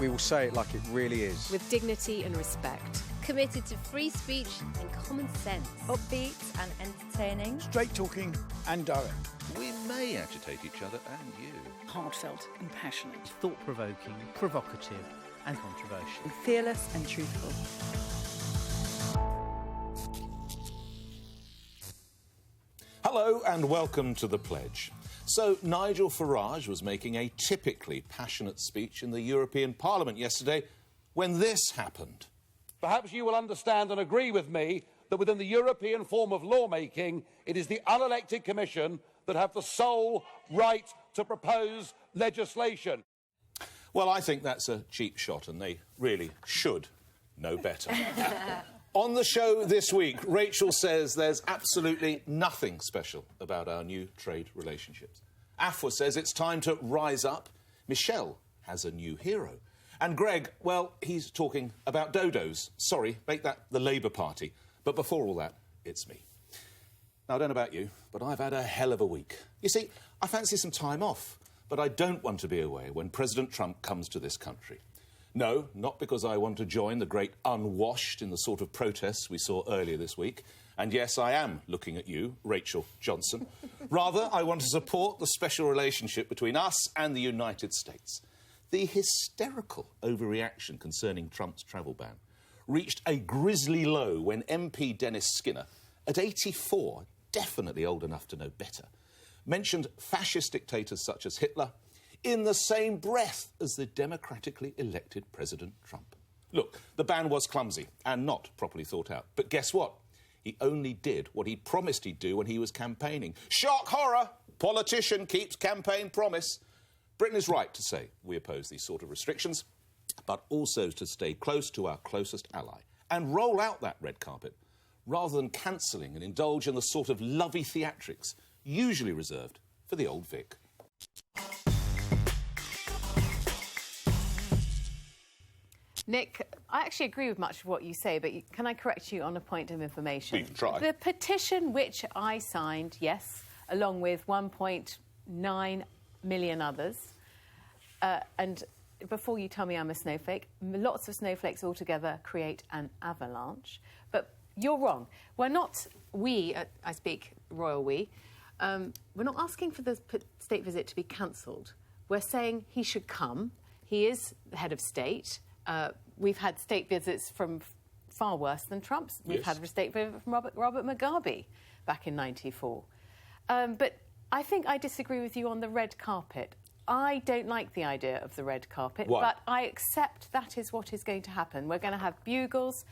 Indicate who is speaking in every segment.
Speaker 1: We will say it like it really is.
Speaker 2: With dignity and respect.
Speaker 3: Committed to free speech and common sense.
Speaker 4: Upbeat and entertaining.
Speaker 1: Straight talking and direct.
Speaker 5: We may agitate each other and you.
Speaker 6: Heartfelt and passionate.
Speaker 7: Thought-provoking, provocative and controversial.
Speaker 4: Fearless and truthful.
Speaker 5: Hello and welcome to The Pledge. So, Nigel Farage was making a typically passionate speech in the European Parliament yesterday when this happened.
Speaker 8: Perhaps you will understand and agree with me that within the European form of lawmaking, it is the unelected Commission that have the sole right to propose legislation.
Speaker 5: Well, I think that's a cheap shot and they really should know better. On the show this week, Rachel says there's absolutely nothing special about our new trade relationships. Afua says it's time to rise up. Michelle has a new hero. And Greg, well, he's talking about dodos. Sorry, make that the Labour Party. But before all that, it's me. Now, I don't know about you, but I've had a hell of a week. You see, I fancy some time off, but I don't want to be away when President Trump comes to this country. No, not because I want to join the great unwashed in the sort of protests we saw earlier this week. And yes, I am looking at you, Rachel Johnson. Rather, I want to support the special relationship between us and the United States. The hysterical overreaction concerning Trump's travel ban reached a grisly low when MP Dennis Skinner, at 84, definitely old enough to know better, mentioned fascist dictators such as Hitler in the same breath as the democratically elected President Trump. Look, the ban was clumsy and not properly thought out. But guess what? He only did what he promised he'd do when he was campaigning. Shock horror! Politician keeps campaign promise. Britain is right to say we oppose these sort of restrictions, but also to stay close to our closest ally and roll out that red carpet, rather than cancelling and indulge in the sort of lovey theatrics usually reserved for the old Vic.
Speaker 2: Nick, I actually agree with much of what you say, but can I correct you on a point of information?
Speaker 5: You can try.
Speaker 2: The petition which I signed, yes, along with 1.9 million others, and before you tell me I'm a snowflake, lots of snowflakes altogether create an avalanche. But you're wrong. We're not, I speak royal we, we're not asking for the state visit to be cancelled. We're saying he should come. He is the head of state. We've had state visits from far worse than Trump's. We've had a state visit from Robert Mugabe back in '94. But I think I disagree with you on the red carpet. I don't like the idea of the red carpet,
Speaker 5: Why?
Speaker 2: but I accept that is what is going to happen. We're going to have bugles.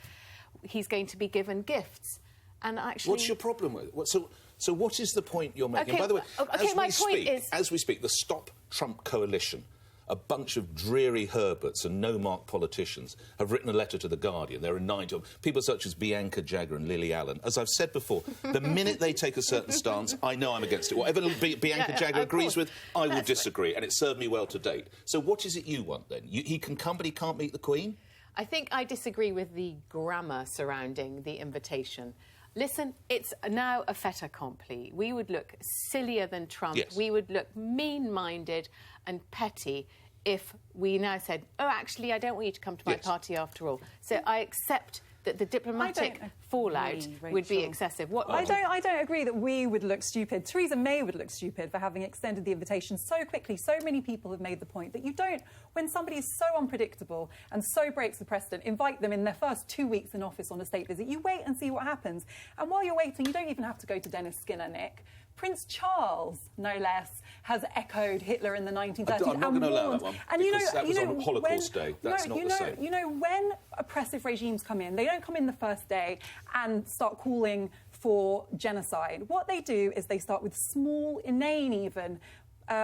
Speaker 2: He's going to be given gifts. And actually...
Speaker 5: What's your problem with it? So what is the point you're making?
Speaker 2: Okay,
Speaker 5: By the way, as we speak, the Stop Trump Coalition, a bunch of dreary Herberts and no-mark politicians have written a letter to The Guardian. There are 9 of them. People such as Bianca Jagger and Lily Allen. As I've said before, the minute they take a certain stance, I know I'm against it. Whatever Bianca Jagger agrees with, I will disagree, and it's served me well to date. So what is it you want, then? He can come, but he can't meet the Queen?
Speaker 2: I think I disagree with the grammar surrounding the invitation. Listen, it's now a fait accompli. We would look sillier than Trump.
Speaker 5: Yes.
Speaker 2: We would look mean-minded and petty if we now said, oh, actually, I don't want you to come to my party after all. So I accept that the diplomatic fallout would be excessive.
Speaker 4: I don't agree that we would look stupid. Theresa May would look stupid for having extended the invitation so quickly. So many people have made the point that you don't, when somebody is so unpredictable and so breaks the precedent, invite them in their first 2 weeks in office on a state visit. You wait and see what happens. And while you're waiting, you don't even have to go to Dennis Skinner, Nick. Prince Charles, no less, has echoed Hitler in the 1930s.
Speaker 5: I'm not going to allow that one,
Speaker 4: and
Speaker 5: because that was on Holocaust Day. That's not the same.
Speaker 4: You know, when oppressive regimes come in, they don't come in the first day and start calling for genocide. What they do is they start with small, inane even,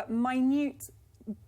Speaker 4: minute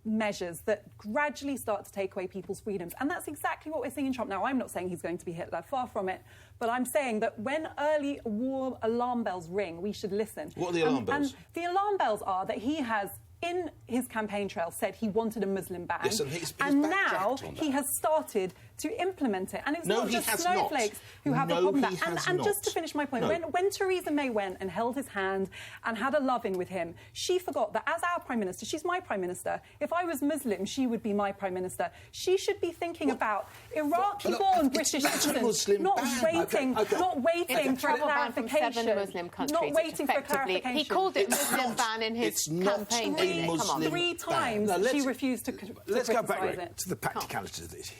Speaker 4: measures that gradually start to take away people's freedoms. And that's exactly what we're seeing in Trump. Now, I'm not saying he's going to be Hitler, far from it, but I'm saying that when early war alarm bells ring, we should listen.
Speaker 5: What are the alarm bells?
Speaker 4: And the alarm bells are that he has, in his campaign trail, said he wanted a Muslim ban.
Speaker 5: Yes, and he's
Speaker 4: and now he has started to implement it. And it's
Speaker 5: No,
Speaker 4: not
Speaker 5: he
Speaker 4: just
Speaker 5: has
Speaker 4: snowflakes
Speaker 5: not.
Speaker 4: who have a
Speaker 5: No,
Speaker 4: problem with
Speaker 5: he
Speaker 4: that.
Speaker 5: has
Speaker 4: And
Speaker 5: not.
Speaker 4: just to finish my point,
Speaker 5: No.
Speaker 4: when Theresa May went and held his hand and had a love-in with him, she forgot that as our Prime Minister, she's my Prime Minister. If I was Muslim, she would be my Prime Minister. She should be thinking about Iraqi-born British citizens,
Speaker 5: Muslim
Speaker 4: not
Speaker 5: ban.
Speaker 4: waiting, not waiting
Speaker 2: It's a
Speaker 4: for a
Speaker 2: travel ban from
Speaker 4: clarification.
Speaker 2: 7 Muslim countries.
Speaker 4: Not waiting for a
Speaker 2: Effectively,
Speaker 4: clarification.
Speaker 2: he called it
Speaker 5: It's
Speaker 2: Muslim
Speaker 5: not-
Speaker 2: ban in his
Speaker 5: it's not
Speaker 2: campaign.
Speaker 5: a
Speaker 2: didn't he? Come on.
Speaker 5: Muslim
Speaker 4: 3 times
Speaker 9: No,
Speaker 4: she refused to
Speaker 9: Let's go
Speaker 4: criticise
Speaker 9: back
Speaker 4: it.
Speaker 9: to the practicalities of this.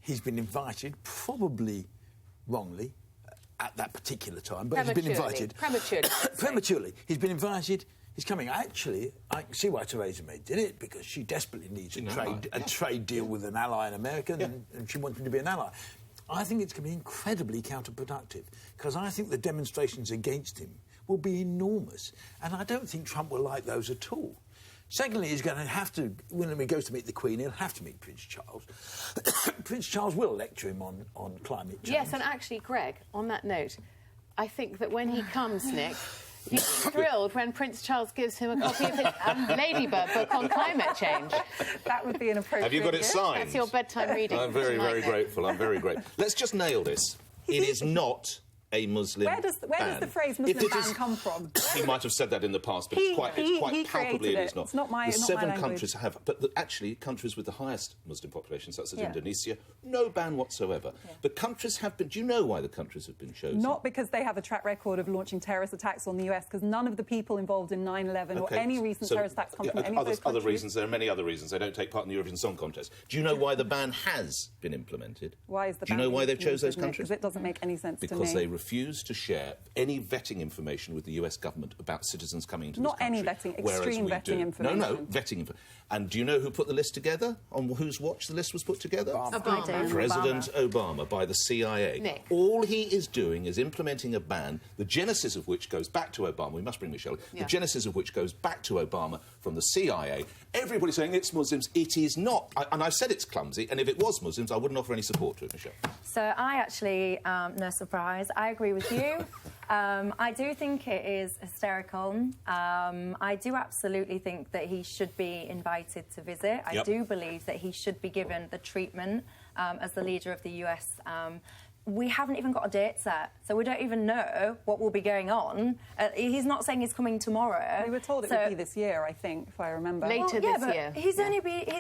Speaker 9: He's been invited, probably wrongly, at that particular time, but he's been invited. Prematurely. He's been invited. He's coming. Actually, I can see why Theresa May did it, because she desperately needs a trade deal with an ally in America, and she wants him to be an ally. I think it's going to be incredibly counterproductive, because I think the demonstrations against him will be enormous, and I don't think Trump will like those at all. Secondly, he's going to have to, when he goes to meet the Queen, he'll have to meet Prince Charles. Prince Charles will lecture him on climate change.
Speaker 2: Yes, and actually, Greg, on that note, I think that when he comes, Nick, he'll be thrilled when Prince Charles gives him a copy of his Ladybird book on climate change.
Speaker 4: That would be an appropriate
Speaker 5: Have you got it
Speaker 4: gift.
Speaker 5: signed?
Speaker 2: That's your bedtime reading.
Speaker 5: I'm very,
Speaker 2: tonight,
Speaker 5: very
Speaker 2: Nick.
Speaker 5: grateful. I'm very grateful. Let's just nail this. It is not a Muslim
Speaker 4: Where does
Speaker 5: ban.
Speaker 4: the phrase
Speaker 5: If
Speaker 4: Muslim
Speaker 5: it
Speaker 4: ban
Speaker 5: is-
Speaker 4: come from?
Speaker 5: He might have said that in the past, but
Speaker 4: He
Speaker 5: it's quite palpably
Speaker 4: created
Speaker 5: it is
Speaker 4: it.
Speaker 5: not.
Speaker 4: It's not my-
Speaker 5: the
Speaker 4: not my
Speaker 5: 7
Speaker 4: language.
Speaker 5: countries have, but actually countries with the highest Muslim populations, such as
Speaker 4: Yeah.
Speaker 5: Indonesia, no ban whatsoever. But countries have been. Do you know why the countries have been chosen?
Speaker 4: Not because they have a track record of launching terrorist attacks on the US, because none of the people involved in 9/11 or any recent terrorist attacks come from any of those
Speaker 5: other
Speaker 4: countries.
Speaker 5: reasons. There are many other reasons. They don't take part in the Eurovision Song Contest. Do you know why the ban has been implemented?
Speaker 4: Why is the
Speaker 5: Do you
Speaker 4: ban
Speaker 5: know why
Speaker 4: being
Speaker 5: they've chose those
Speaker 4: implemented?
Speaker 5: countries?
Speaker 4: Because it doesn't make any sense to me.
Speaker 5: Because they refuse to share any vetting information with the US government about citizens coming into
Speaker 4: Not
Speaker 5: this country.
Speaker 4: any vetting,
Speaker 5: whereas
Speaker 4: extreme
Speaker 5: we
Speaker 4: vetting
Speaker 5: do.
Speaker 4: information.
Speaker 5: No, vetting information. And do you know who put the list together? On whose watch the list was put together?
Speaker 2: Obama.
Speaker 5: President Obama by the CIA.
Speaker 2: Nick.
Speaker 5: All he is doing is implementing a ban, the genesis of which goes back to Obama. We must bring Michelle.
Speaker 2: Yeah.
Speaker 5: The genesis of which goes back to Obama from the CIA. Everybody's saying it's Muslims. It is not. And I've said it's clumsy, and if it was Muslims, I wouldn't offer any support to it, Michelle.
Speaker 10: So I actually, no surprise, I agree with you. I do think it is hysterical. I do absolutely think that he should be invited to visit. I do believe that he should be given the treatment as the leader of the US. We haven't even got a date set, so we don't even know what will be going on. He's not saying he's coming tomorrow.
Speaker 4: We were told it would be this year, I think, if I remember.
Speaker 2: Later
Speaker 10: yeah,
Speaker 2: this
Speaker 10: but
Speaker 2: year.
Speaker 10: He's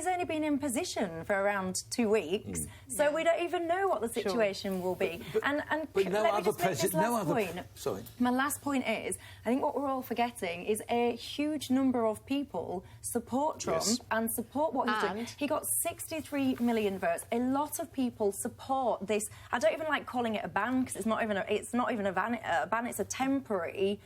Speaker 10: only been in position for around 2 weeks, so we don't even know what the situation will be. And
Speaker 9: but no
Speaker 10: let me
Speaker 9: other
Speaker 10: just make this
Speaker 9: president, no
Speaker 10: last
Speaker 9: other.
Speaker 10: point.
Speaker 9: Sorry.
Speaker 10: My last point is, I think what we're all forgetting is a huge number of people support Trump and support what he's doing.
Speaker 2: And?
Speaker 10: He got 63 million votes. A lot of people support this. I don't even like calling it a ban, because it's not even a ban. It's a temporary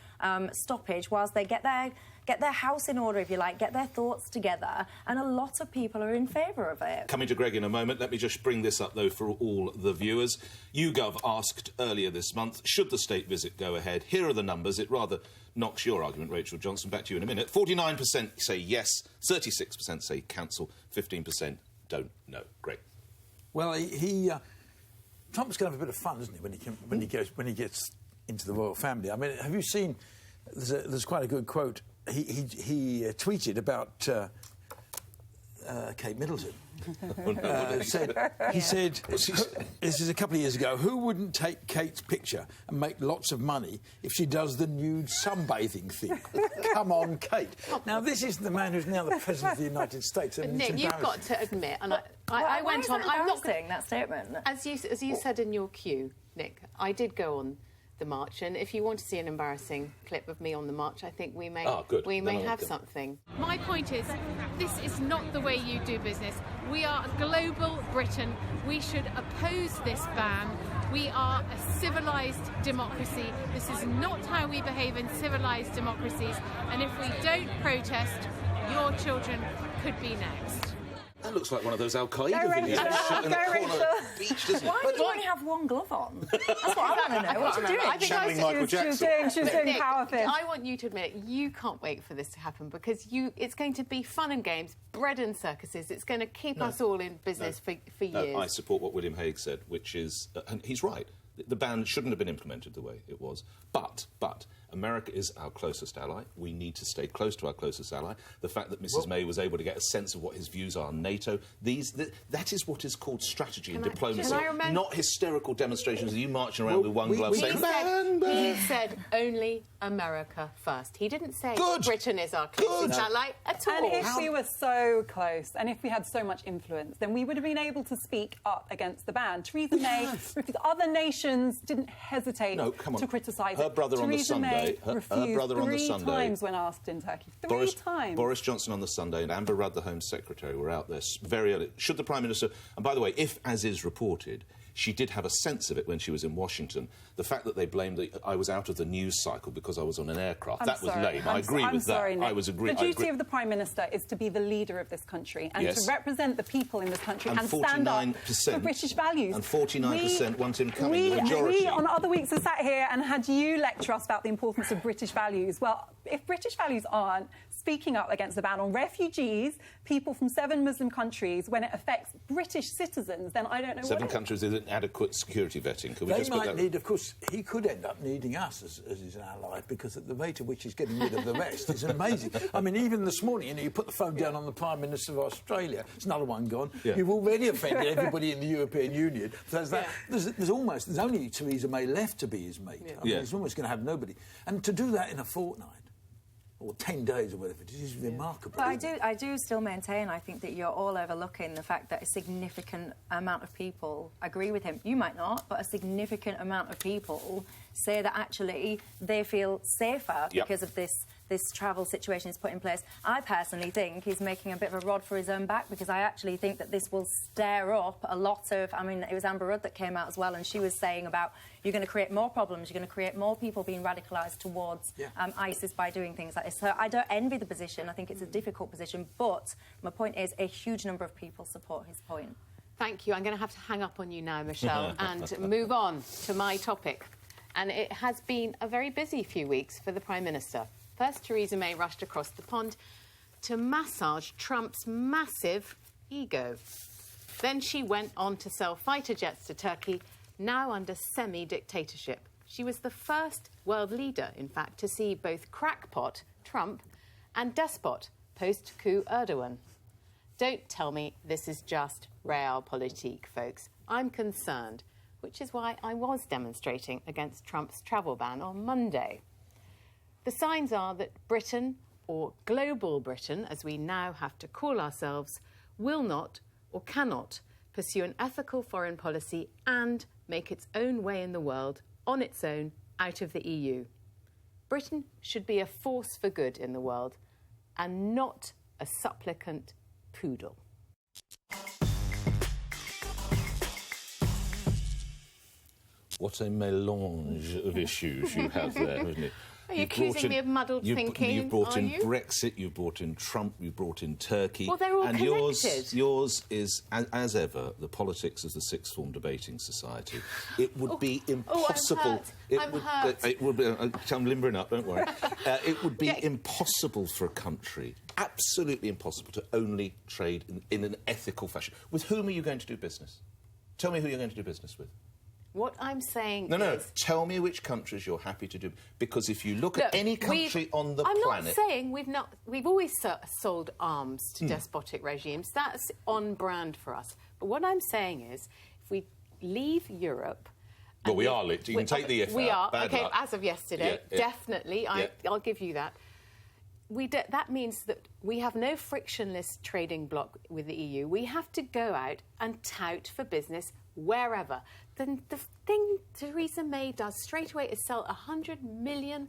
Speaker 10: stoppage whilst they get their house in order, if you like, get their thoughts together, and a lot of people are in favour of it.
Speaker 5: Coming to Greg in a moment. Let me just bring this up, though, for all the viewers. YouGov asked earlier this month, should the state visit go ahead? Here are the numbers. It rather knocks your argument, Rachel Johnson. Back to you in a minute. 49% say yes, 36% say cancel, 15% don't know. Greg.
Speaker 9: Well, Trump's going to have a bit of fun, isn't he, when he gets into the royal family? I mean, have you seen? There's quite a good quote. He tweeted about Kate Middleton. He said, this is a couple of years ago, who wouldn't take Kate's picture and make lots of money if she does the nude sunbathing thing? Come on, Kate. Now, this is the man who's now the President of the United States.
Speaker 2: But
Speaker 9: And
Speaker 2: Nick,
Speaker 9: it's
Speaker 2: you've got to admit, and I went on. I'm not
Speaker 10: saying that statement.
Speaker 2: As you said in your cue, Nick, I did go on the march, and if you want to see an embarrassing clip of me on the march, I think we may have something.
Speaker 11: My point is, this is not the way you do business. We are a global Britain. We should oppose this ban. We are a civilised democracy. This is not how we behave in civilised democracies. And if we don't protest, your children could be next.
Speaker 5: That looks like one of those Al-Qaeda
Speaker 4: Go,
Speaker 5: videos
Speaker 4: Rachel.
Speaker 5: shot in
Speaker 4: Go,
Speaker 5: a corner
Speaker 4: Rachel.
Speaker 5: beach, doesn't
Speaker 10: Why
Speaker 5: it?
Speaker 10: do you only have one glove on? That's what I want to know. What's she doing?
Speaker 2: I think
Speaker 5: Channeling Michael Jackson.
Speaker 4: She's doing
Speaker 2: Nick,
Speaker 4: power fist.
Speaker 2: I want you to admit you can't wait for this to happen, because it's going to be fun and games, bread and circuses. It's going to keep us all in business for years.
Speaker 5: No, I support what William Hague said, which is, and he's right, the ban shouldn't have been implemented the way it was. But America is our closest ally. We need to stay close to our closest ally. The fact that Mrs May was able to get a sense of what his views are on NATO, that is what is called strategy and diplomacy, not hysterical demonstrations of you marching around with one glove saying,
Speaker 2: he said only America first. He didn't say Britain is our closest ally at all.
Speaker 4: And if we were so close, and if we had so much influence, then we would have been able to speak up against the ban. Theresa May, other nations didn't hesitate to criticise it.
Speaker 5: Her brother on the Sunday, her brother on the Sunday,
Speaker 4: 3 times when asked in Turkey. 3 times.
Speaker 5: Boris Johnson on the Sunday and Amber Rudd, the Home Secretary, were out there very early. Should the Prime Minister... And by the way, if, as is reported, she did have a sense of it when she was in Washington, the fact that they blamed that I was out of the news cycle because I was on an aircraft, that was lame. I agree with that.
Speaker 4: The duty of the Prime Minister is to be the leader of this country and to represent the people in this country and stand up for British values.
Speaker 5: And 49% want him coming, the majority.
Speaker 4: We, on other weeks, have sat here and had you lecture us about the importance of British values. Well, if British values aren't speaking up against the ban on refugees, people from 7 Muslim countries, when it affects British citizens, then I don't know
Speaker 5: 7 countries with inadequate security vetting. Could we
Speaker 9: they might need, of course, he could end up needing us as his ally, because at the rate at which he's getting rid of the rest is amazing. I mean, even this morning, you put the phone down on the Prime Minister of Australia. It's another one gone. Yeah. You've already offended everybody in the European Union. There's only Theresa May left to be his mate. I mean, he's almost going to have nobody. And to do that in a fortnight, or 10 days or whatever, it is remarkable.
Speaker 10: But I do still maintain, I think that you're all overlooking the fact that a significant amount of people agree with him. You might not, but a significant amount of people say that actually they feel safer because of this travel situation he's put in place. I personally think he's making a bit of a rod for his own back, because I actually think that this will stir up a lot of... I mean, it was Amber Rudd that came out as well, and she was saying about you're going to create more problems, you're going to create more people being radicalised towards ISIS by doing things like this. So I don't envy the position. I think it's a difficult position, but my point is a huge number of people support his point.
Speaker 2: Thank you. I'm going to have to hang up on you now, Michelle, and move on to my topic. And it has been a very busy few weeks for the Prime Minister. First, Theresa May rushed across the pond to massage Trump's massive ego. Then she went on to sell fighter jets to Turkey, now under semi-dictatorship. She was the first world leader, in fact, to see both crackpot, Trump, and despot, post-coup Erdogan. Don't tell me this is just realpolitik, folks. I'm concerned, which is why I was demonstrating against Trump's travel ban on Monday. The signs are that Britain, or global Britain, as we now have to call ourselves, will not or cannot pursue an ethical foreign policy and make its own way in the world, on its own, out of the EU. Britain should be a force for good in the world and not a supplicant poodle.
Speaker 5: What a mélange of issues you have there, isn't it?
Speaker 2: Are you accusing me of muddled thinking?
Speaker 5: You've brought in Brexit, you've brought in Trump, you've brought in Turkey.
Speaker 2: Well, they're all connected.
Speaker 5: Yours is, as ever, the politics of the Sixth Form Debating Society. It would be impossible...
Speaker 2: I'm hurt.
Speaker 5: It would be... I'm limbering up, don't worry. It would be impossible for a country, absolutely impossible, to only trade in an ethical fashion. With whom are you going to do business? Tell me who you're going to do business with.
Speaker 2: What I'm saying
Speaker 5: No, tell me which countries you're happy to do. Because if you look at any country on the planet...
Speaker 2: I'm not saying we've always sold arms to despotic regimes. That's on brand for us. But what I'm saying is, if we leave Europe...
Speaker 5: Well, we are lit. You can take the if
Speaker 2: We
Speaker 5: out.
Speaker 2: are.
Speaker 5: Bad luck.
Speaker 2: As of yesterday, definitely. I'll give you that. That means that we have no frictionless trading bloc with the EU. We have to go out and tout for business wherever. Then the thing Theresa May does straight away is sell £100 million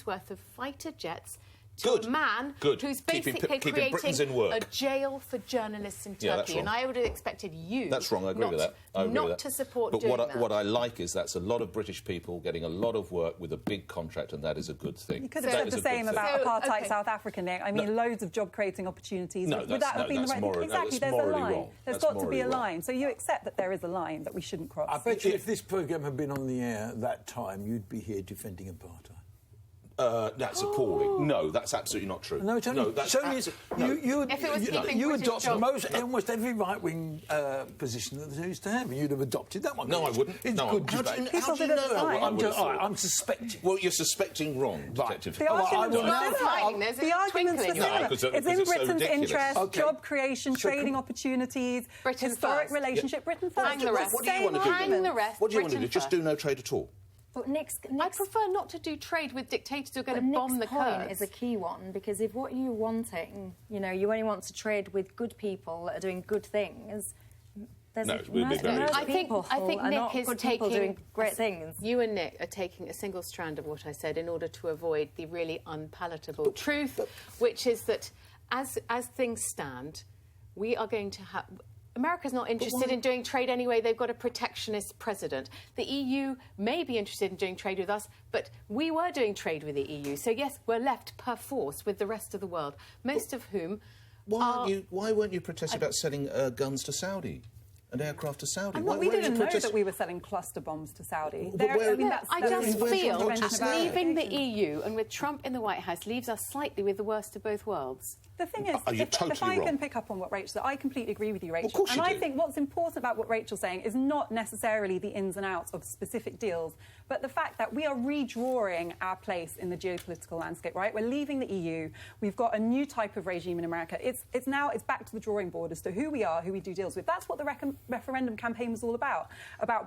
Speaker 2: worth of fighter jets to a man who's basically creating a jail for journalists in Turkey. And I would have expected you...
Speaker 5: That's wrong, I agree with that.
Speaker 2: Not to support doing that.
Speaker 5: But what I like is that's a lot of British people getting a lot of work with a big contract, and that is a good thing.
Speaker 4: You could have said the same about apartheid South Africa, Nick. I mean, loads of job-creating opportunities.
Speaker 5: No,
Speaker 4: would that have been the right thing? Exactly, there's a line.
Speaker 5: Wrong.
Speaker 4: There's got to be a line. So you accept that there is a line that we shouldn't cross.
Speaker 9: I bet you if this programme had been on the air at that time, you'd be here defending apartheid.
Speaker 5: That's appalling. No, that's absolutely not true.
Speaker 9: No, it's only...
Speaker 5: that's
Speaker 9: you adopt almost every right-wing position that there is to have. You'd have adopted that one.
Speaker 5: No, I wouldn't.
Speaker 9: It's
Speaker 5: no,
Speaker 9: good debate.
Speaker 5: How do you know?
Speaker 9: I'm suspecting.
Speaker 5: Well, you're suspecting wrong, Detective.
Speaker 4: The arguments for similar. It's in Britain's interest, job creation, trading opportunities, historic relationship. Britain first.
Speaker 5: What do you want to do?
Speaker 2: Hang the rest.
Speaker 5: What do you want to do? Just do no trade at all?
Speaker 10: But
Speaker 2: I prefer not to do trade with dictators who are going to bomb the
Speaker 10: point
Speaker 2: Kurds.
Speaker 10: Is a key one, because if what you're wanting, you only want to trade with good people that are doing good things. There's
Speaker 5: I
Speaker 10: think
Speaker 2: Nick is taking
Speaker 10: doing great things.
Speaker 2: You and Nick are taking a single strand of what I said in order to avoid the really unpalatable truth, which is that as things stand, we are going to have... America's not interested in doing trade anyway. They've got a protectionist president. The EU may be interested in doing trade with us, but we were doing trade with the EU. So, yes, we're left per force with the rest of the world, most of whom
Speaker 5: Why weren't you protesting about selling guns to Saudi? And aircraft to Saudi.
Speaker 4: We didn't know that we were selling cluster bombs to Saudi.
Speaker 2: I just feel leaving the EU and with Trump in the White House leaves us slightly with the worst of both worlds.
Speaker 4: The thing is, if I can pick up on what Rachel said, I completely agree with you, Rachel.
Speaker 5: Of course you do.
Speaker 4: I think what's important about what Rachel's saying is not necessarily the ins and outs of specific deals, but the fact that we are redrawing our place in the geopolitical landscape, right? We're leaving the EU. We've got a new type of regime in America. It's back to the drawing board as to who we are, who we do deals with. That's what the referendum campaign was all about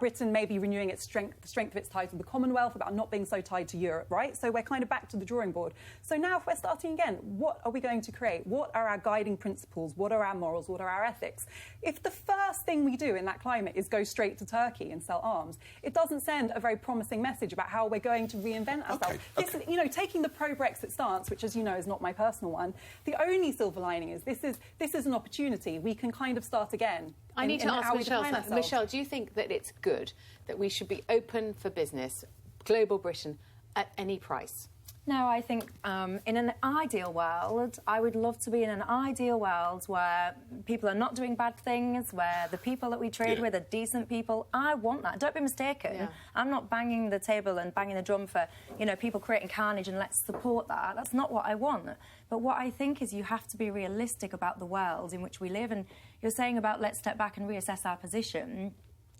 Speaker 4: Britain maybe renewing its the strength of its ties with the Commonwealth, about not being so tied to Europe, right? So we're kind of back to the drawing board. So now if we're starting again, what are we going to create? What are our guiding principles? What are our morals? What are our ethics? If the first thing we do in that climate is go straight to Turkey and sell arms, it doesn't send a very promising message about how we're going to reinvent ourselves.
Speaker 5: Okay.
Speaker 4: Taking the pro-Brexit stance, which, as you know, is not my personal one, the only silver lining is this is an opportunity. We can kind of start again.
Speaker 2: I need to ask Michelle something. Michelle, do you think that it's good that we should be open for business, global Britain, at any price?
Speaker 10: No, I think in an ideal world, I would love to be in an ideal world where people are not doing bad things, where the people that we trade with are decent people. I want that. Don't be mistaken. Yeah. I'm not banging the table and banging the drum for, people creating carnage and let's support that. That's not what I want. But what I think is you have to be realistic about the world in which we live. And you're saying about let's step back and reassess our position.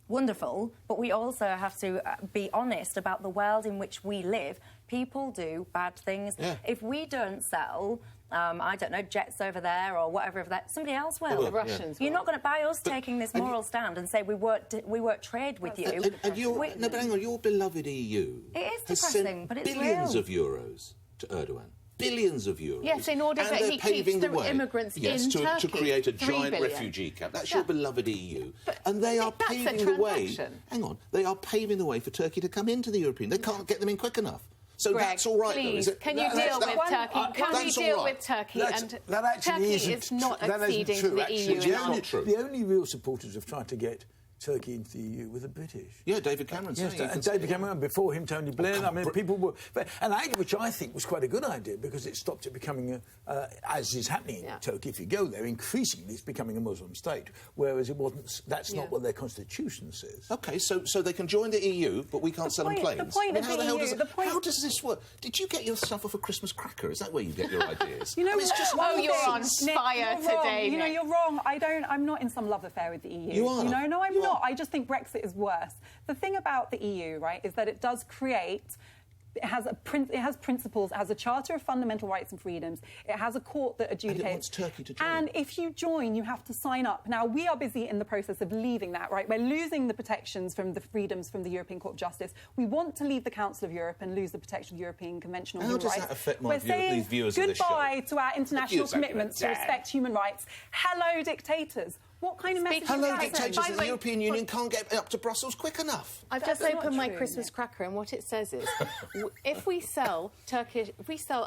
Speaker 10: Wonderful, but we also have to be honest about the world in which we live. People do bad things. Yeah. If we don't sell, I don't know, jets over there or whatever, somebody else will.
Speaker 2: The Russians will.
Speaker 10: You're not going to buy us taking this moral stand and say we won't trade with you.
Speaker 5: But hang on, your beloved EU
Speaker 10: it is depressing, but it's
Speaker 5: billions
Speaker 10: real.
Speaker 5: of euros to Erdogan. Billions of euros.
Speaker 2: Yes, in order that he keeps the immigrants in Turkey.
Speaker 5: To create a giant refugee camp. That's your beloved EU. And they are paving the way. Hang on. They are paving the way for Turkey to come into the European. They can't get them in quick enough. So
Speaker 2: Greg,
Speaker 5: that's all right,
Speaker 2: please,
Speaker 5: though, is it?
Speaker 2: Can you deal with Turkey? Can we deal with Turkey? And Turkey is not acceding to the EU.
Speaker 9: The only real supporters of trying to get Turkey into the EU were the British.
Speaker 5: Yeah, David Cameron.
Speaker 9: Yes, and David Cameron, before him, Tony Blair. People were... which I think was quite a good idea because it stopped it becoming, as is happening in Turkey, if you go there, increasingly it's becoming a Muslim state, whereas it wasn't... That's not what their constitution says.
Speaker 5: OK, so they can join the EU, but we can't sell them planes?
Speaker 4: The point of the EU...
Speaker 5: How does this work? Did you get your stuff off a Christmas cracker? Is that where you get your ideas?
Speaker 4: It's
Speaker 5: just
Speaker 2: you're on fire today,
Speaker 4: Nick. You're wrong. I'm not in some love affair with the EU.
Speaker 5: You are?
Speaker 4: No, I'm not. I just think Brexit is worse. The thing about the EU, right, is that it does create... It has principles, it has a Charter of Fundamental Rights and Freedoms, it has a court that adjudicates...
Speaker 5: And it wants Turkey to join.
Speaker 4: And if you join, you have to sign up. Now, we are busy in the process of leaving that, right? We're losing the protections from the freedoms from the European Court of Justice. We want to leave the Council of Europe and lose the protection of the European Convention on Human Rights.
Speaker 5: How does that affect
Speaker 4: these viewers of this show? We're saying goodbye to our international commitments to respect human rights. Hello, dictators. What kind of message is that?
Speaker 5: Hello, dictators. The European Union can't get up to Brussels quick enough.
Speaker 2: I've just opened my Christmas cracker, and what it says is, if we sell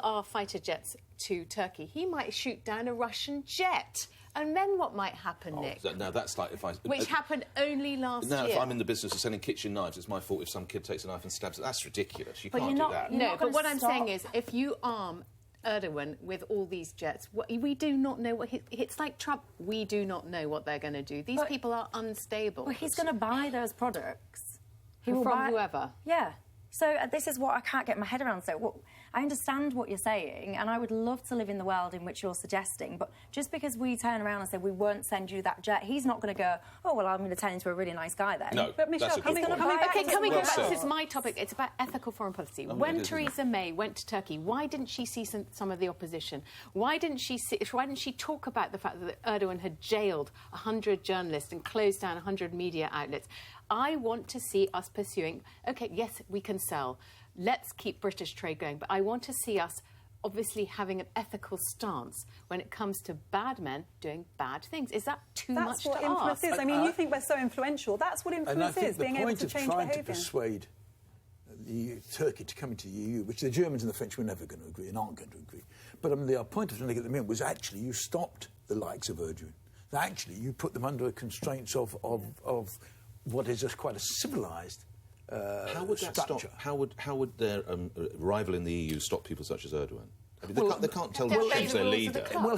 Speaker 2: our fighter jets to Turkey, he might shoot down a Russian jet. And then what might happen, Nick?
Speaker 5: Now, that's like if I...
Speaker 2: Which happened only last year.
Speaker 5: Now, if I'm in the business of selling kitchen knives, it's my fault if some kid takes a knife and stabs it. That's ridiculous. You can't do that.
Speaker 2: No, but what I'm saying is, if you arm Erdogan with all these jets, we do not know what... It's like Trump. We do not know what they're going to do. These people are unstable.
Speaker 10: Well, he's going to buy those products.
Speaker 2: From whoever.
Speaker 10: Yeah. So this is what I can't get my head around. So I understand what you're saying, and I would love to live in the world in which you're suggesting, but just because we turn around and say we won't send you that jet, he's not going to go, oh, well, I'm going to turn into a really nice guy then.
Speaker 5: No,
Speaker 4: but Michelle,
Speaker 5: coming
Speaker 2: back to this is my topic. It's about ethical foreign policy. When Theresa May went to Turkey, why didn't she see some of the opposition? Why didn't she talk about the fact that Erdogan had jailed 100 journalists and closed down 100 media outlets? I want to see us pursuing, OK, yes, we can sell. Let's keep British trade going. But I want to see us obviously having an ethical stance when it comes to bad men doing bad things. Is that too much to ask?
Speaker 4: That's what influence is. I mean, you think we're so influential. That's what influence is, being able to change behaviour.
Speaker 9: And I think the point of trying to persuade Turkey to come into the EU, which the Germans and the French were never going to agree and aren't going to agree, but the point of trying to get them in was actually you stopped the likes of Erdogan. Actually, you put them under constraints of what is just quite a civilised
Speaker 5: how would that
Speaker 9: structure.
Speaker 5: Stop? How would their rival in the EU stop people such as Erdogan? I mean, they can't tell them to change their leader.
Speaker 9: Well,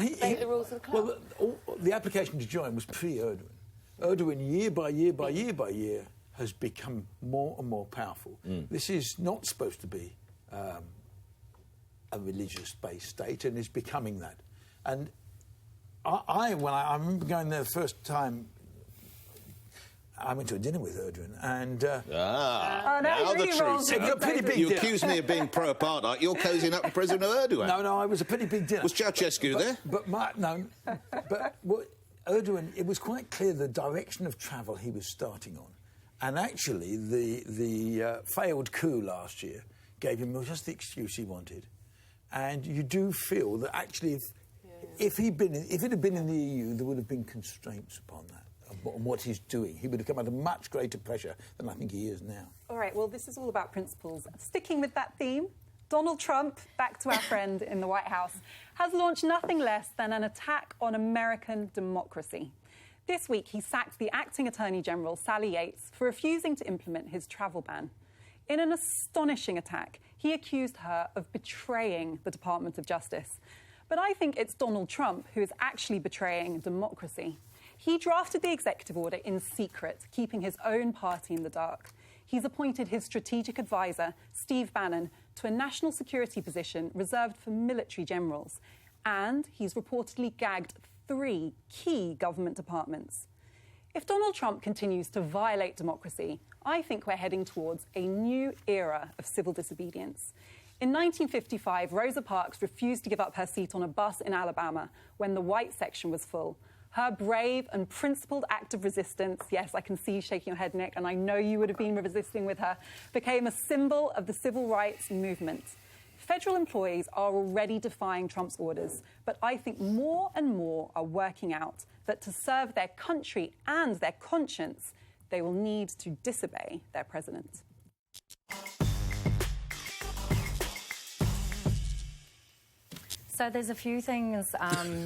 Speaker 9: the application to join was pre-Erdogan. Erdogan, year by year by year by year, has become more and more powerful. This is not supposed to be a religious-based state, and is becoming that. And I remember going there the first time. I went to a dinner with Erdogan, and...
Speaker 5: now the truth. You accuse me of being pro-apartheid. You're cozying up with President Erdogan.
Speaker 9: No, it was a pretty big dinner.
Speaker 5: Was Ceausescu there?
Speaker 9: But Erdogan, it was quite clear the direction of travel he was starting on. And actually, the failed coup last year gave him just the excuse he wanted. And you do feel that actually, if it had been in the EU, there would have been constraints upon that. On what he's doing. He would have come under much greater pressure than I think he is now.
Speaker 4: All right, well, this is all about principles. Sticking with that theme, Donald Trump, back to our friend in the White House, has launched nothing less than an attack on American democracy. This week, he sacked the acting Attorney General, Sally Yates, for refusing to implement his travel ban. In an astonishing attack, he accused her of betraying the Department of Justice. But I think it's Donald Trump who is actually betraying democracy. He drafted the executive order in secret, keeping his own party in the dark. He's appointed his strategic advisor, Steve Bannon, to a national security position reserved for military generals. And he's reportedly gagged 3 key government departments. If Donald Trump continues to violate democracy, I think we're heading towards a new era of civil disobedience. In 1955, Rosa Parks refused to give up her seat on a bus in Alabama when the white section was full. Her brave and principled act of resistance, yes, I can see you shaking your head, Nick, and I know you would have been resisting with her, became a symbol of the civil rights movement. Federal employees are already defying Trump's orders, but I think more and more are working out that to serve their country and their conscience, they will need to disobey their president.
Speaker 10: So there's a few things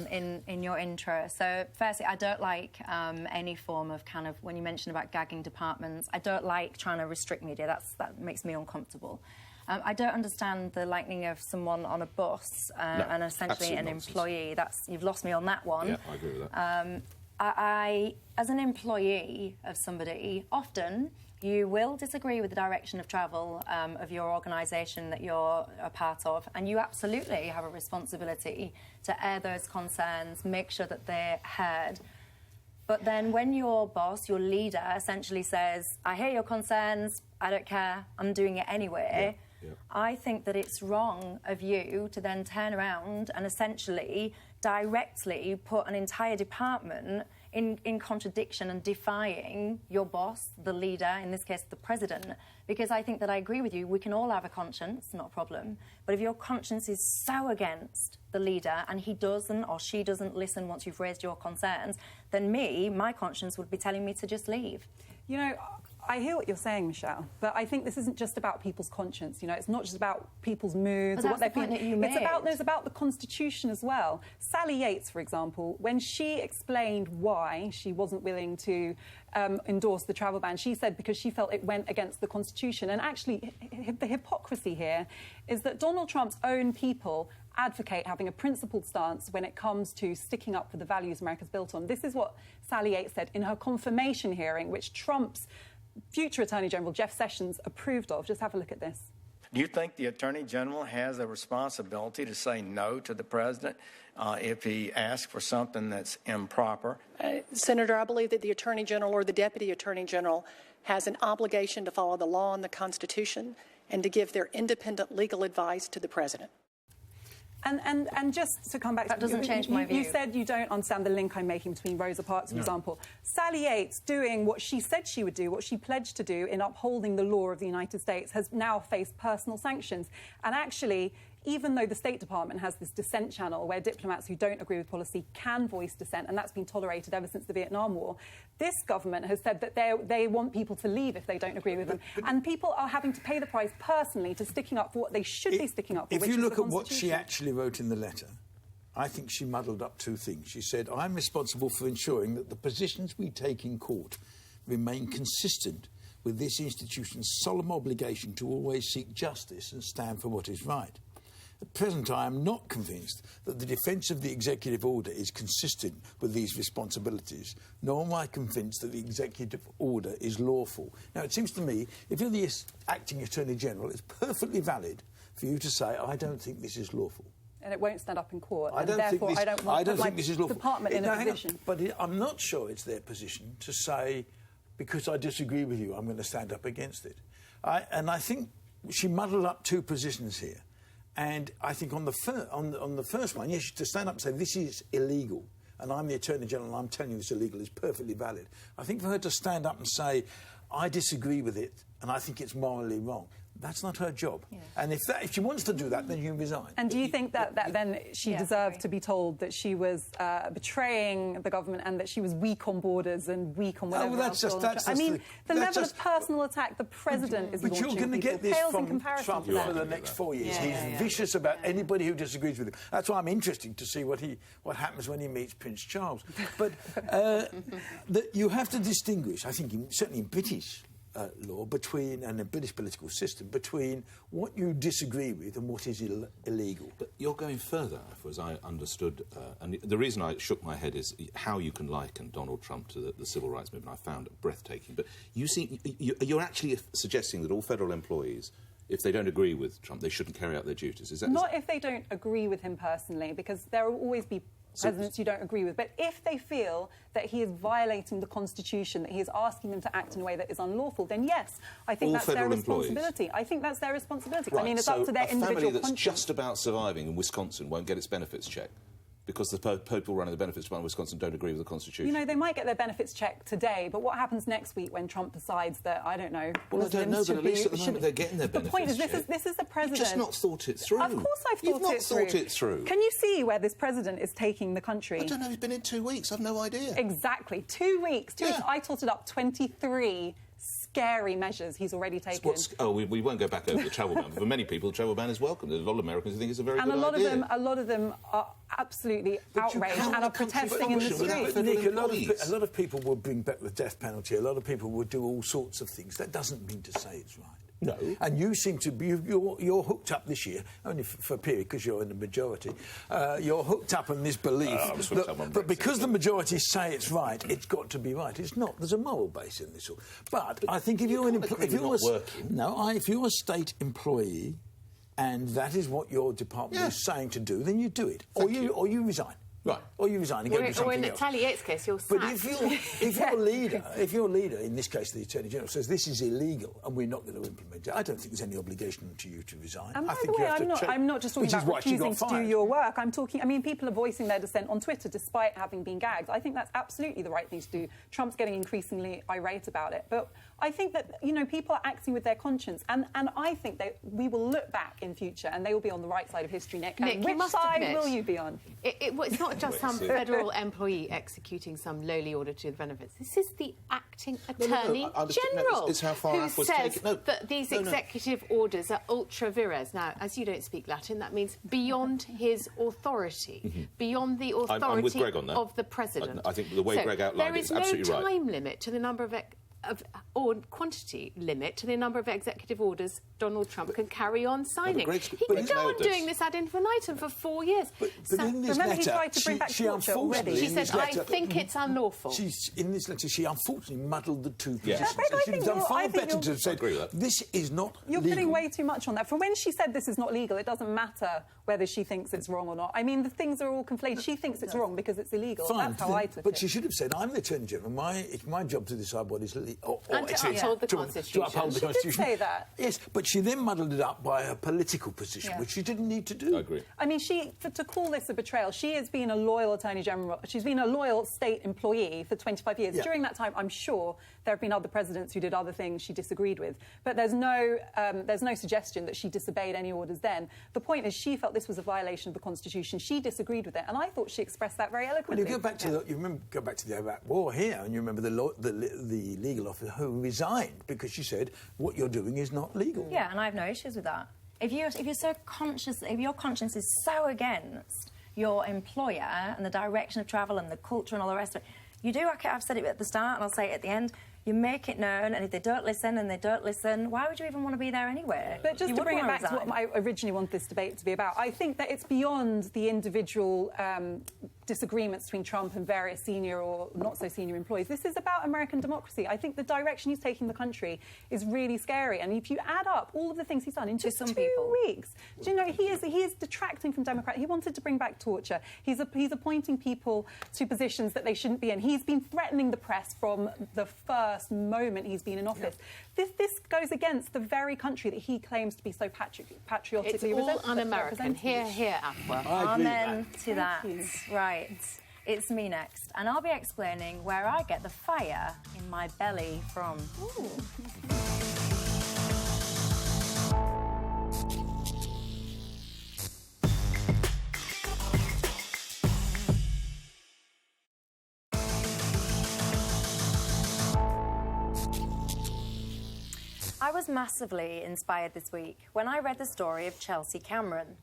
Speaker 10: in your intro. So firstly, I don't like any form of kind of, when you mentioned about gagging departments, I don't like trying to restrict media. That makes me uncomfortable. I don't understand the likening of someone on a bus and essentially an employee. You've lost me on that one.
Speaker 5: Yeah, I agree with that.
Speaker 10: I, as an employee of somebody, often you will disagree with the direction of travel of your organisation that you're a part of, and you absolutely have a responsibility to air those concerns, make sure that they're heard. But then when your boss, your leader, essentially says, I hear your concerns, I don't care, I'm doing it anyway, I think that it's wrong of you to then turn around and essentially directly put an entire department in contradiction and defying your boss, the leader, in this case the president, because I think that I agree with you, we can all have a conscience, not a problem, but if your conscience is so against the leader and he doesn't or she doesn't listen once you've raised your concerns, then my conscience would be telling me to just leave.
Speaker 4: You know, I hear what you're saying, Michelle, but I think this isn't just about people's conscience. You know, it's not just about people's moods or what they're feeling. It's about the Constitution as well. Sally Yates, for example, when she explained why she wasn't willing to endorse the travel ban, she said because she felt it went against the Constitution. And actually, the hypocrisy here is that Donald Trump's own people advocate having a principled stance when it comes to sticking up for the values America's built on. This is what Sally Yates said in her confirmation hearing, which Trump's future Attorney General Jeff Sessions approved of. Just have a look at this.
Speaker 12: Do you think the Attorney General has a responsibility to say no to the President if he asks for something that's improper?
Speaker 6: Senator, I believe that the Attorney General or the Deputy Attorney General has an obligation to follow the law and the Constitution and to give their independent legal advice to the President.
Speaker 4: And just to come back,
Speaker 10: that doesn't change my view.
Speaker 4: You said you don't understand the link I'm making between Rosa Parks, for example. Sally Yates doing what she said she would do, what she pledged to do in upholding the law of the United States, has now faced personal sanctions. And actually, even though the State Department has this dissent channel where diplomats who don't agree with policy can voice dissent, and that's been tolerated ever since the Vietnam War, this government has said that they want people to leave if they don't agree with them. And people are having to pay the price personally to sticking up for what they should be sticking up for,
Speaker 9: If
Speaker 4: which
Speaker 9: you
Speaker 4: is
Speaker 9: look
Speaker 4: the
Speaker 9: at what she
Speaker 4: Constitution.
Speaker 9: actually wrote in the letter, I think she muddled up two things. She said, I'm responsible for ensuring that the positions we take in court remain consistent with this institution's solemn obligation to always seek justice and stand for what is right. At present, I am not convinced that the defence of the executive order is consistent with these responsibilities, nor am I convinced that the executive order is lawful. Now, it seems to me, if you're the acting Attorney General, it's perfectly valid for you to say, I don't think this is lawful.
Speaker 4: And it won't stand up in court.
Speaker 9: I don't think this is lawful.
Speaker 4: Department in a position.
Speaker 9: But I'm not sure it's their position to say, because I disagree with you, I'm going to stand up against it. And I think she muddled up two positions here. And I think on the first one, yes, to stand up and say this is illegal, and I'm the Attorney General and I'm telling you this is illegal, is perfectly valid. I think for her to stand up and say, I disagree with it and I think it's morally wrong, that's not her job. Yeah. And if she wants to do that, then you resign.
Speaker 4: And do you think that then she deserved to be told that she was betraying the government and that she was weak on borders and weak on whatever else? I mean, the level of personal attack the President is launching.
Speaker 9: But you're going to get this from Trump for the next 4 years. He's vicious about anybody who disagrees with him. That's why I'm interested to see what happens when he meets Prince Charles. But you have to distinguish, I think, certainly in British law and the British political system, between what you disagree with and what is illegal.
Speaker 5: But you're going further, as I understood, and the reason I shook my head is how you can liken Donald Trump to the civil rights movement. I found it breathtaking. But you're actually suggesting that all federal employees, if they don't agree with Trump, they shouldn't carry out their duties. Is that
Speaker 4: not if they don't agree with him personally, because there will always be presidents you don't agree with, but if they feel that he is violating the Constitution, that he is asking them to act in a way that is unlawful, then yes, I think that's their responsibility. I think that's their responsibility.
Speaker 5: Right,
Speaker 4: I mean, it's up to their individual
Speaker 5: conscience. A family that's
Speaker 4: conscience.
Speaker 5: just about surviving in Wisconsin won't get its benefits checked because the people running the benefits department in Wisconsin don't agree with the Constitution.
Speaker 4: You know, they might get their benefits checked today, but what happens next week when Trump decides that, I don't know...
Speaker 5: Well, I don't know, but at least at the moment they're getting their benefits checked.
Speaker 4: The point is, this is a president...
Speaker 5: You've just not thought it through.
Speaker 4: Of course I've
Speaker 5: You've not thought it through.
Speaker 4: Can you see where this president is taking the country?
Speaker 5: I don't know, he's been in 2 weeks, I've no idea.
Speaker 4: Exactly, 2 weeks. 2 weeks. I totted up 23 scary measures he's already taken.
Speaker 5: We won't go back over the travel ban, but for many people, the travel ban is welcome. There's a lot of Americans who think it's a very good idea.
Speaker 4: And a lot of them are absolutely outraged and are protesting in the streets.
Speaker 9: Nick, a lot of people will bring back the death penalty. A lot of people will do all sorts of things. That doesn't mean to say it's right.
Speaker 5: No.
Speaker 9: And you seem to be... You're hooked up this year, only for a period, because you're in the majority. You're hooked up on this belief that because the majority say it's right, it's got to be right. It's not. There's a moral base in this all. But I think if you're a state employee and that is what your department is saying to do, then you do it. Or you resign. Right. Or you resign and go do something else.
Speaker 2: Or in Sally Yates' case, you're sacked.
Speaker 9: But if your leader, in this case the Attorney General, says this is illegal and we're not going to implement it, I don't think there's any obligation to you to resign.
Speaker 4: And by the way, I'm not just talking about refusing to do your work. I mean, people are voicing their dissent on Twitter despite having been gagged. I think that's absolutely the right thing to do. Trump's getting increasingly irate about it. But I think that, people are acting with their conscience. And I think that we will look back in future and they will be on the right side of history, Nick. And which side will you be on?
Speaker 2: It's not just some federal employee executing some lowly order to the benefits. This is the acting Attorney General
Speaker 5: it's how far
Speaker 2: who
Speaker 5: was
Speaker 2: says
Speaker 5: taken.
Speaker 2: that these executive orders are ultra vires. Now, as you don't speak Latin, that means beyond his authority, beyond the authority
Speaker 5: I'm with Greg on that.
Speaker 2: of the President.
Speaker 5: I think the way Greg outlined
Speaker 2: there is
Speaker 5: absolutely
Speaker 2: no
Speaker 5: right.
Speaker 2: time limit to the number of or quantity limit to the number of executive orders Donald Trump can carry on signing. He can go on doing this ad infinitum for 4 years.
Speaker 9: But in this
Speaker 4: remember,
Speaker 9: letter,
Speaker 4: he tried to bring back torture already.
Speaker 2: She said, I think it's unlawful.
Speaker 9: In this letter, she unfortunately muddled the two positions.
Speaker 4: Yeah,
Speaker 9: She'd have done far better to have said, this is not
Speaker 4: You're
Speaker 9: legal.
Speaker 4: putting way too much on that. From when she said this is not legal, it doesn't matter whether she thinks it's wrong or not. I mean, the things are all conflated. She thinks it's wrong because it's illegal.
Speaker 9: Fine,
Speaker 4: That's how I took it.
Speaker 9: But she should have said, I'm the Attorney General. It's my job to decide what is legal.
Speaker 2: And to uphold the Constitution.
Speaker 9: To uphold the
Speaker 4: She
Speaker 9: Constitution.
Speaker 4: did say that.
Speaker 9: Yes, but she then muddled it up by her political position, which she didn't need to do.
Speaker 5: I agree.
Speaker 4: I mean, to call this a betrayal, she has been a loyal Attorney General. She's been a loyal state employee for 25 years.
Speaker 9: Yeah.
Speaker 4: During that time, I'm sure there have been other presidents who did other things she disagreed with. But there's no suggestion that she disobeyed any orders then. The point is she felt this was a violation of the Constitution. She disagreed with it, and I thought she expressed that very eloquently.
Speaker 9: Well, you go back to the Iraq War here, and you remember the legal officer who resigned because she said what you're doing is not legal.
Speaker 10: Yeah, and I have no issues with that. If you're so conscious, if your conscience is so against your employer and the direction of travel and the culture and all the rest of it, you do. I've said it at the start, and I'll say it at the end. You make it known, and if they don't listen, why would you even want to be there anyway?
Speaker 4: But just to bring it back to what I originally wanted this debate to be about, I think that it's beyond the individual disagreements between Trump and various senior or not so senior employees. This is about American democracy. I think the direction he's taking the country is really scary. And if you add up all of the things he's done in just 2 weeks, do you know, he is detracting from Democrats. He wanted to bring back torture. He's appointing people to positions that they shouldn't be in. He's been threatening the press from the first moment he's been in office. Yeah. This goes against the very country that he claims to be so patriotically
Speaker 2: It's all un-American. Hear, Afua.
Speaker 10: Amen to that. Right. It's me next, and I'll be explaining where I get the fire in my belly from. Ooh. I was massively inspired this week when I read the story of Chelsea Cameron.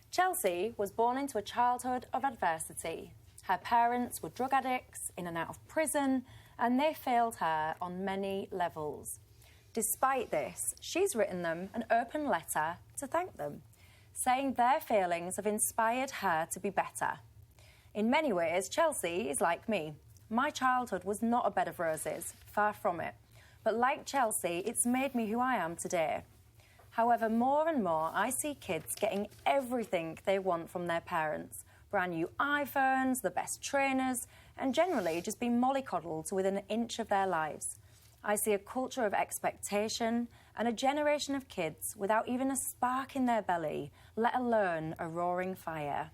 Speaker 10: Chelsea was born into a childhood of adversity. Her parents were drug addicts in and out of prison, and they failed her on many levels. Despite this, she's written them an open letter to thank them, saying their failings have inspired her to be better. In many ways, Chelsea is like me. My childhood was not a bed of roses, far from it. But like Chelsea, it's made me who I am today. However, more and more, I see kids getting everything they want from their parents. Brand new iPhones, the best trainers, and generally just being mollycoddled to within an inch of their lives. I see a culture of expectation and a generation of kids without even a spark in their belly, let alone a roaring fire.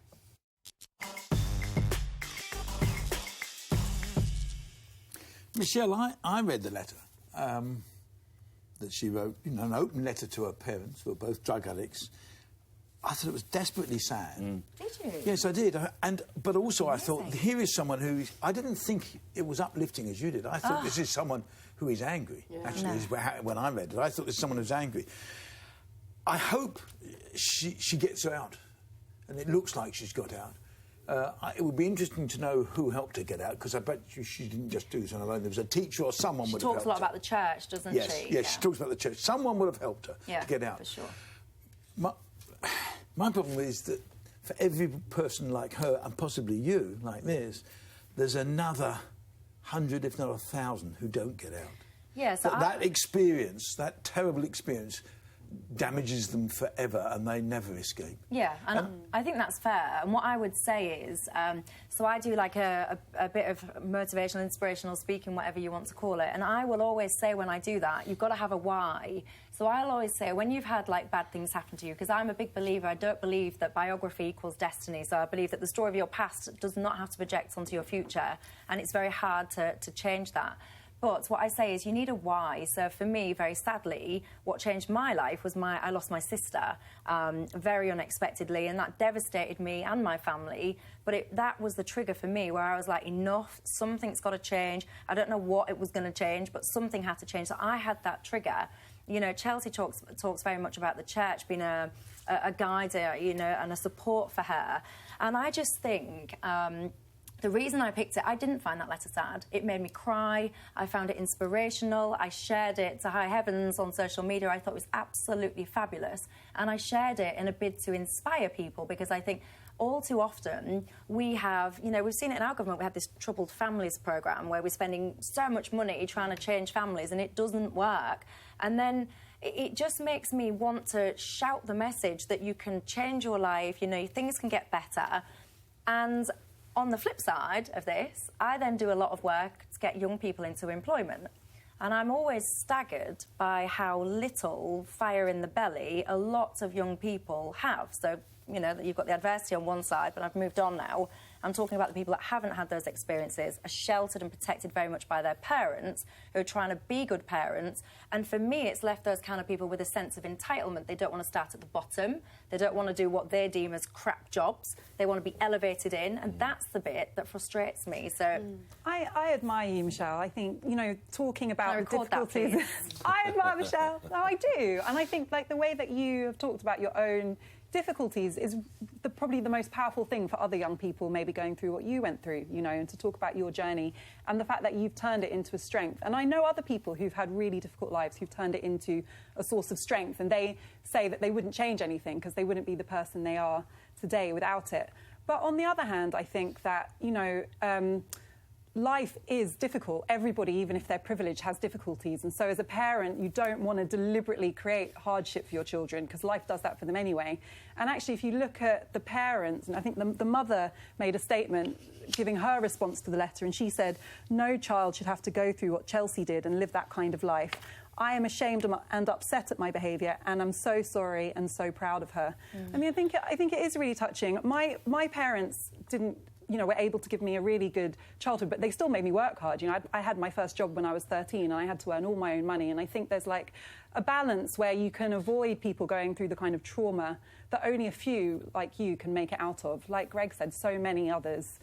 Speaker 9: Michelle, I read the letter that she wrote, an open letter to her parents, who were both drug addicts. I thought it was desperately sad.
Speaker 10: Did you?
Speaker 9: Yes, I did. But also I thought, here is someone who... I didn't think it was uplifting as you did. I thought this is someone who is angry. Yeah. Actually, when I read it, I thought this is someone who's angry. I hope she gets out, and it looks like she's got out. It would be interesting to know who helped her get out, because I bet she didn't just do this on her own. There was a teacher or someone would have helped her.
Speaker 10: She talks a lot about the church, doesn't she?
Speaker 9: Yes, she talks about the church. Someone would have helped her to get out.
Speaker 10: For sure.
Speaker 9: My problem is that for every person like her, and possibly you, like this, there's another 100, if not 1,000, who don't get out.
Speaker 10: Yeah, so
Speaker 9: that experience, that terrible experience, damages them forever and they never escape.
Speaker 10: Yeah, and I think that's fair. And what I would say is, so I do like a bit of motivational, inspirational speaking, whatever you want to call it, and I will always say when I do that, you've got to have a why. So I'll always say, when you've had, like, bad things happen to you, because I'm a big believer, I don't believe that biography equals destiny, so I believe that the story of your past does not have to project onto your future, and it's very hard to change that. But what I say is you need a why. So for me, very sadly, what changed my life was I lost my sister very unexpectedly, and that devastated me and my family. But that was the trigger for me, where I was like, enough, something's got to change. I don't know what it was going to change, but something had to change. So I had that trigger. You know, Chelsea talks very much about the church being a guide, and a support for her. And I just think... The reason I picked it, I didn't find that letter sad. It made me cry. I found it inspirational. I shared it to high heavens on social media. I thought it was absolutely fabulous. And I shared it in a bid to inspire people, because I think all too often we have, you know, we've seen it in our government. We have this Troubled Families programme where we're spending so much money trying to change families and it doesn't work. And then it just makes me want to shout the message that you can change your life, you know, things can get better. And on the flip side of this, I then do a lot of work to get young people into employment. And I'm always staggered by how little fire in the belly a lot of young people have. So, you know, you've got the adversity on one side, but I've moved on now. I'm talking about the people that haven't had those experiences, are sheltered and protected very much by their parents, who are trying to be good parents. And for me, it's left those kind of people with a sense of entitlement. They don't want to start at the bottom. They don't want to do what they deem as crap jobs. They want to be elevated in, and that's the bit that frustrates me. So
Speaker 4: I admire you, Michelle. I think, you know, talking about the difficulties...
Speaker 10: That,
Speaker 4: I admire Michelle. No, I do. And I think, like, the way that you have talked about your own difficulties is probably the most powerful thing for other young people maybe going through what you went through, you know, and to talk about your journey and the fact that you've turned it into a strength. And I know other people who've had really difficult lives who've turned it into a source of strength, and they say that they wouldn't change anything because they wouldn't be the person they are today without it. But on the other hand, I think that, you know, life is difficult. Everybody, even if they're privileged, has difficulties. And so as a parent, you don't want to deliberately create hardship for your children, because life does that for them anyway. And actually, if you look at the parents, and I think the mother made a statement giving her response to the letter, and she said, "No child should have to go through what Chelsea did and live that kind of life. I am ashamed and upset at my behaviour, and I'm so sorry and so proud of her." I mean, I think it is really touching. My parents didn't, you know, were able to give me a really good childhood, but they still made me work hard. You know, I had my first job when I was 13, and I had to earn all my own money. And I think there's like a balance where you can avoid people going through the kind of trauma that only a few like you can make it out of. Like Greg said, so many others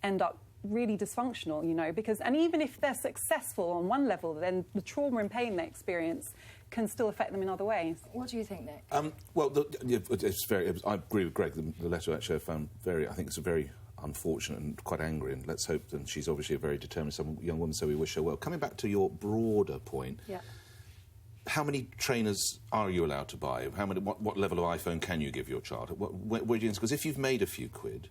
Speaker 4: end up really dysfunctional, you know, because, and even if they're successful on one level, then the trauma and pain they experience can still affect them in other ways.
Speaker 10: What do you think, Nick?
Speaker 5: Well, I agree with Greg. The letter actually I found I think it's a very unfortunate and quite angry, and let's hope that she's obviously a very determined young woman, so we wish her well. Coming back to your broader point, how many trainers are you allowed to buy? What level of iPhone can you give your child? Where do you, because if you've made a few quid,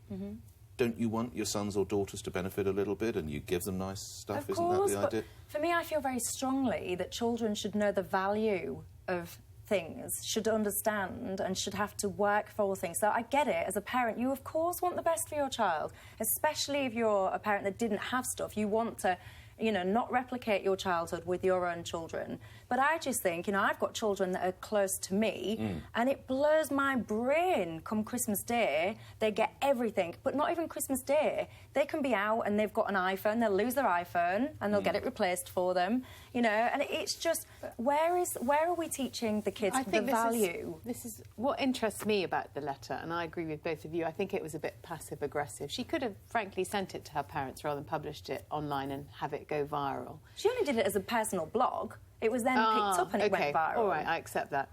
Speaker 5: don't you want your sons or daughters to benefit a little bit, and you give them nice stuff?
Speaker 10: Of course,
Speaker 5: isn't that the idea?
Speaker 10: For me, I feel very strongly that children should know the value of things, should understand and should have to work for things. So I get it. As a parent, you of course want the best for your child, especially if you're a parent that didn't have stuff. You want to, you know, not replicate your childhood with your own children. But I just think, you know, I've got children that are close to me, and it blows my brain come Christmas Day. They get everything, but not even Christmas Day. They can be out and they've got an iPhone, they'll lose their iPhone and they'll get it replaced for them, you know, and it's just, where are we teaching the kids the value?
Speaker 2: This is what interests me about the letter, and I agree with both of you. I think it was a bit passive-aggressive. She could have, frankly, sent it to her parents rather than published it online and have it go viral.
Speaker 10: She only did it as a personal blog. It was then picked up and it went viral.
Speaker 2: All right, I accept that.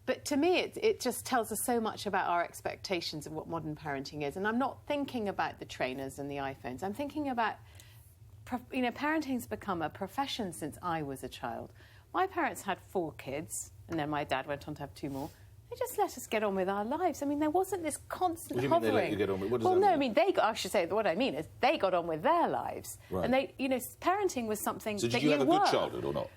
Speaker 2: But to me, it just tells us so much about our expectations of what modern parenting is. And I'm not thinking about the trainers and the iPhones. I'm thinking about, you know, parenting's become a profession since I was a child. My parents had 4 kids, and then my dad went on to have 2 more. They just let us get on with our lives. I mean, there wasn't this constant hovering.
Speaker 5: What do you mean they let you get on with? What does
Speaker 2: well,
Speaker 5: that
Speaker 2: no,
Speaker 5: mean?
Speaker 2: I mean, I should say, what I mean is they got on with their lives.
Speaker 5: Right.
Speaker 2: And they, you know, parenting was something that
Speaker 5: So did
Speaker 2: you
Speaker 5: you have a
Speaker 2: were.
Speaker 5: good childhood or not?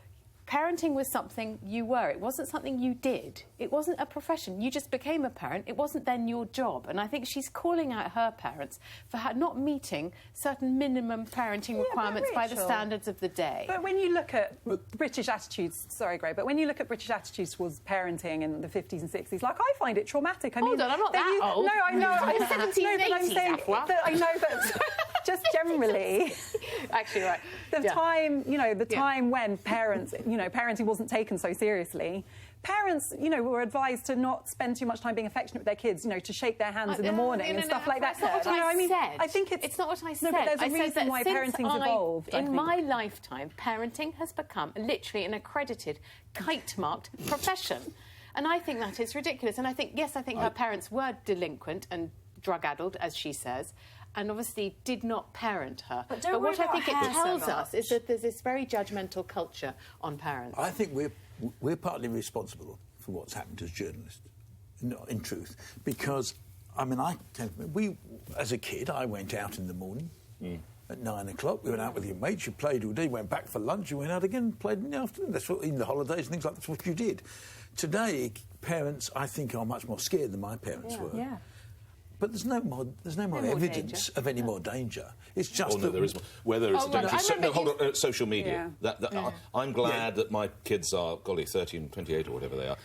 Speaker 2: Parenting was something you were. It wasn't something you did. It wasn't a profession. You just became a parent. It wasn't then your job. And I think she's calling out her parents for not meeting certain minimum parenting requirements by the standards of the day.
Speaker 4: But when you look at British attitudes, sorry, Greg, but when you look at British attitudes towards parenting in the 50s and 60s, like, I find it traumatic.
Speaker 2: Hold on, I'm not that old.
Speaker 4: No, I know.
Speaker 2: I'm 17
Speaker 4: no, but I'm saying, I know, but just generally...
Speaker 2: Actually, right.
Speaker 4: The time, you know, time when parents, you know, parenting wasn't taken so seriously. Parents, you know, were advised to not spend too much time being affectionate with their kids, you know, to shake their hands in the morning and stuff like that.
Speaker 2: That's not what I said.
Speaker 4: I think
Speaker 2: it's not what I said.
Speaker 4: No, but there's a reason why parenting's evolved.
Speaker 2: In my lifetime, parenting has become literally an accredited, kite-marked profession. And I think that is ridiculous. And I think, yes, I think her parents were delinquent and drug-addled, as she says. and obviously did not parent her.
Speaker 10: But don't
Speaker 2: what
Speaker 10: worry
Speaker 2: I think it
Speaker 10: about her so
Speaker 2: tells us is
Speaker 10: much.
Speaker 2: that there's this very judgmental culture on parents.
Speaker 9: I think we're partly responsible for what's happened as journalists, in truth, because as a kid, I went out in the morning at 9 o'clock. We went out with your mates. You played all day. Went back for lunch. You went out again, played in the afternoon. That's what in the holidays and things like that. That's what you did. Today, parents, I think, are much more scared than my parents were.
Speaker 10: Yeah.
Speaker 9: But there's no more evidence of any more danger. It's just
Speaker 5: that there is more. Where there is danger. Hold on. Social media.
Speaker 4: Yeah.
Speaker 5: I'm glad that my kids are, 30 and 28 or whatever they are.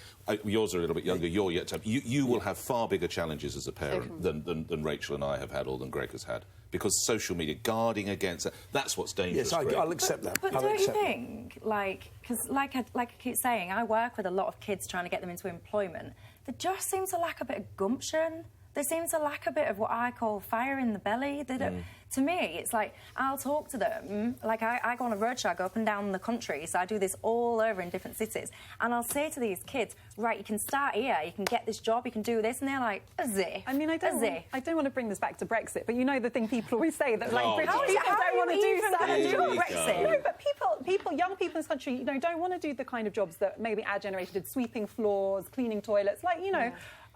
Speaker 5: Yours are a little bit younger. You're yet to have. You will have far bigger challenges as a parent than Rachel and I have had, or than Greg has had, because social media, guarding against that, that's what's dangerous.
Speaker 9: Yes, I'll accept that.
Speaker 10: But don't you think, because like I keep saying, I work with a lot of kids trying to get them into employment. They just seem to lack a bit of gumption. They seem to lack a bit of what I call fire in the belly. They don't, to me, it's like, I'll talk to them. Like, I go on a roadshow, I go up and down the country, so I do this all over in different cities. And I'll say to these kids, right, you can start here, you can get this job, you can do this. And they're like, as if.
Speaker 4: I mean, I don't want to bring this back to Brexit, but you know the thing people always say, that like British people don't want to do Brexit. No, but young people in this country, don't want to do the kind of jobs that maybe our generation did, sweeping floors, cleaning toilets,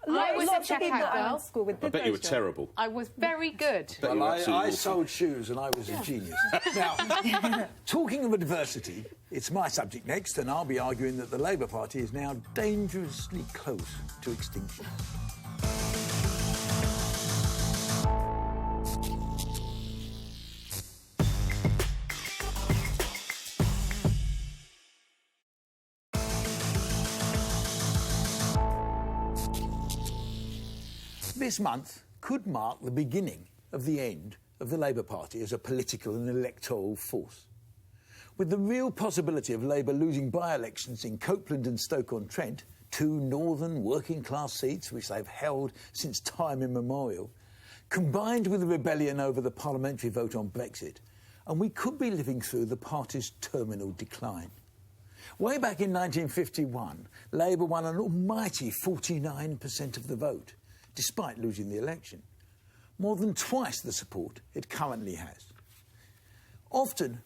Speaker 2: I was
Speaker 4: lots
Speaker 2: a
Speaker 4: of people
Speaker 2: checkout
Speaker 4: I went
Speaker 2: girl.
Speaker 4: to school with.
Speaker 5: I bet you were terrible.
Speaker 2: I was very good.
Speaker 9: Well, I sold shoes and I was a genius. Now, talking of adversity, it's my subject next, and I'll be arguing that the Labour Party is now dangerously close to extinction. This month could mark the beginning of the end of the Labour Party as a political and electoral force. With the real possibility of Labour losing by-elections in Copeland and Stoke-on-Trent, two northern working-class seats which they've held since time immemorial, combined with the rebellion over the parliamentary vote on Brexit, and we could be living through the party's terminal decline. Way back in 1951, Labour won an almighty 49% of the vote, despite losing the election, more than twice the support it currently has. Often,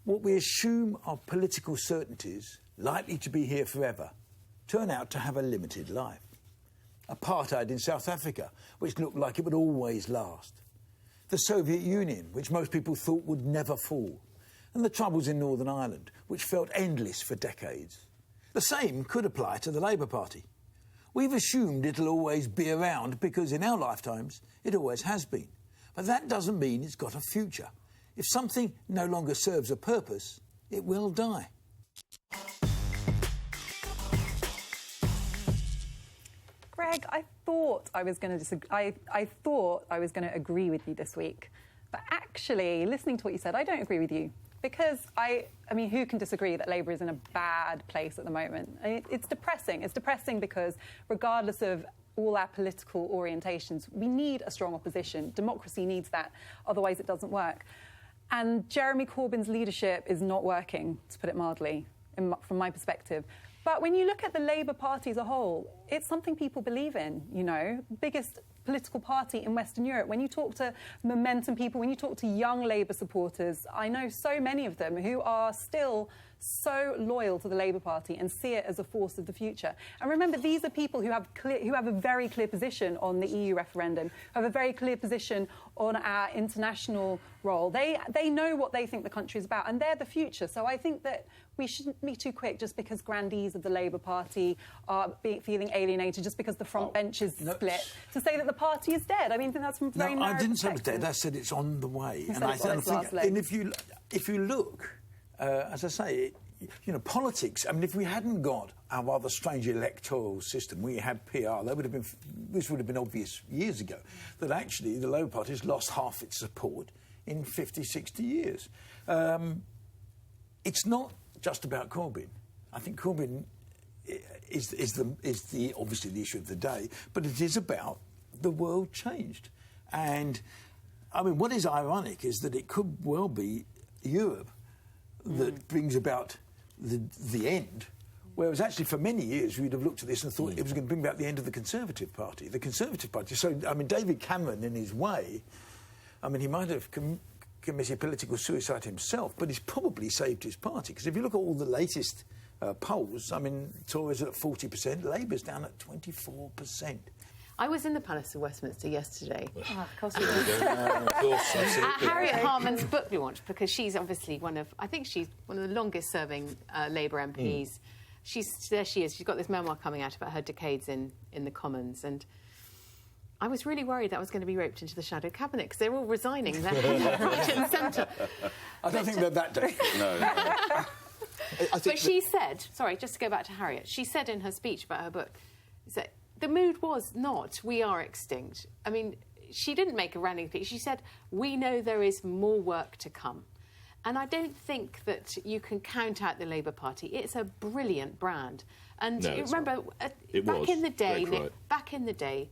Speaker 9: what we assume are political certainties likely to be here forever turn out to have a limited life. Apartheid in South Africa, which looked like it would always last. The Soviet Union, which most people thought would never fall. And the troubles in Northern Ireland, which felt endless for decades. The same could apply to the Labour Party. We've assumed it'll always be around because in our lifetimes it always has been. But that doesn't mean it's got a future. If something no longer serves a purpose, it will die.
Speaker 4: Greg, I thought I was going to disagree. I thought I was going to agree with you this week. But actually, listening to what you said, I don't agree with you. Because, I mean, who can disagree that Labour is in a bad place at the moment? It's depressing. It's depressing because regardless of all our political orientations, we need a strong opposition. Democracy needs that, otherwise it doesn't work. And Jeremy Corbyn's leadership is not working, to put it mildly, from my perspective. But when you look at the Labour Party as a whole, it's something people believe in, biggest political party in Western Europe. When you talk to Momentum people, when you talk to young Labour supporters, I know so many of them who are still so loyal to the Labour Party and see it as a force of the future. And remember, these are people who have a very clear position on the EU referendum, who have a very clear position on our international role. They know what they think the country is about, and they're the future. So I think that we shouldn't be too quick just because grandees of the Labour Party are feeling alienated, just because the front bench is split, to say that the party is dead. I mean, that's from very narrow
Speaker 9: I didn't say it was
Speaker 4: perspective.
Speaker 9: dead. I said it's on the way.
Speaker 4: And
Speaker 9: if you look, as I say, politics. I mean, if we hadn't got our rather strange electoral system, we had PR. This would have been obvious years ago that actually the Labour Party has lost half its support in 50, 60 years. It's not just about Corbyn. I think Corbyn is obviously the issue of the day, but it is about the world changed. And I mean, what is ironic is that it could well be Europe that brings about the end, whereas actually for many years we'd have looked at this and thought it was going to bring about the end of the Conservative Party. The Conservative Party. So, I mean, David Cameron, in his way, I mean, he might have committed political suicide himself, but he's probably saved his party. Because if you look at all the latest polls, I mean, Tories are at 40%, Labour's down at 24%.
Speaker 2: I was in the Palace of Westminster yesterday.
Speaker 10: Oh, of course we did.
Speaker 2: At Harriet Harman's book launch, because she's obviously I think she's one of the longest-serving Labour MPs. There she is. She's got this memoir coming out about her decades in the Commons, and I was really worried that I was going to be roped into the shadow cabinet because they're all resigning left and centre.
Speaker 9: I don't think they're that desperate.
Speaker 5: No.
Speaker 2: But she said, sorry, just to go back to Harriet, she said in her speech about her book, that the mood was not, we are extinct. I mean, she didn't make a random speech. She said, we know there is more work to come. And I don't think that you can count out the Labour Party. It's a brilliant brand. And
Speaker 5: no,
Speaker 2: remember, back in the day,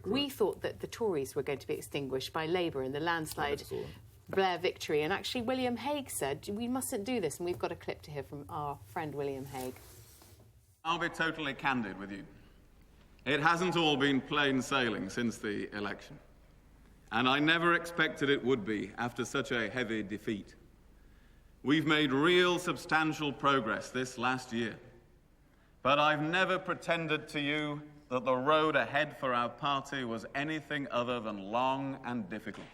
Speaker 2: we thought that the Tories were going to be extinguished by Labour in the landslide Blair victory. And actually, William Hague said, we mustn't do this. And we've got a clip to hear from our friend William Hague.
Speaker 13: I'll be totally candid with you. It hasn't all been plain sailing since the election. And I never expected it would be after such a heavy defeat. We've made real substantial progress this last year. But I've never pretended to you that the road ahead for our party was anything other than long and difficult.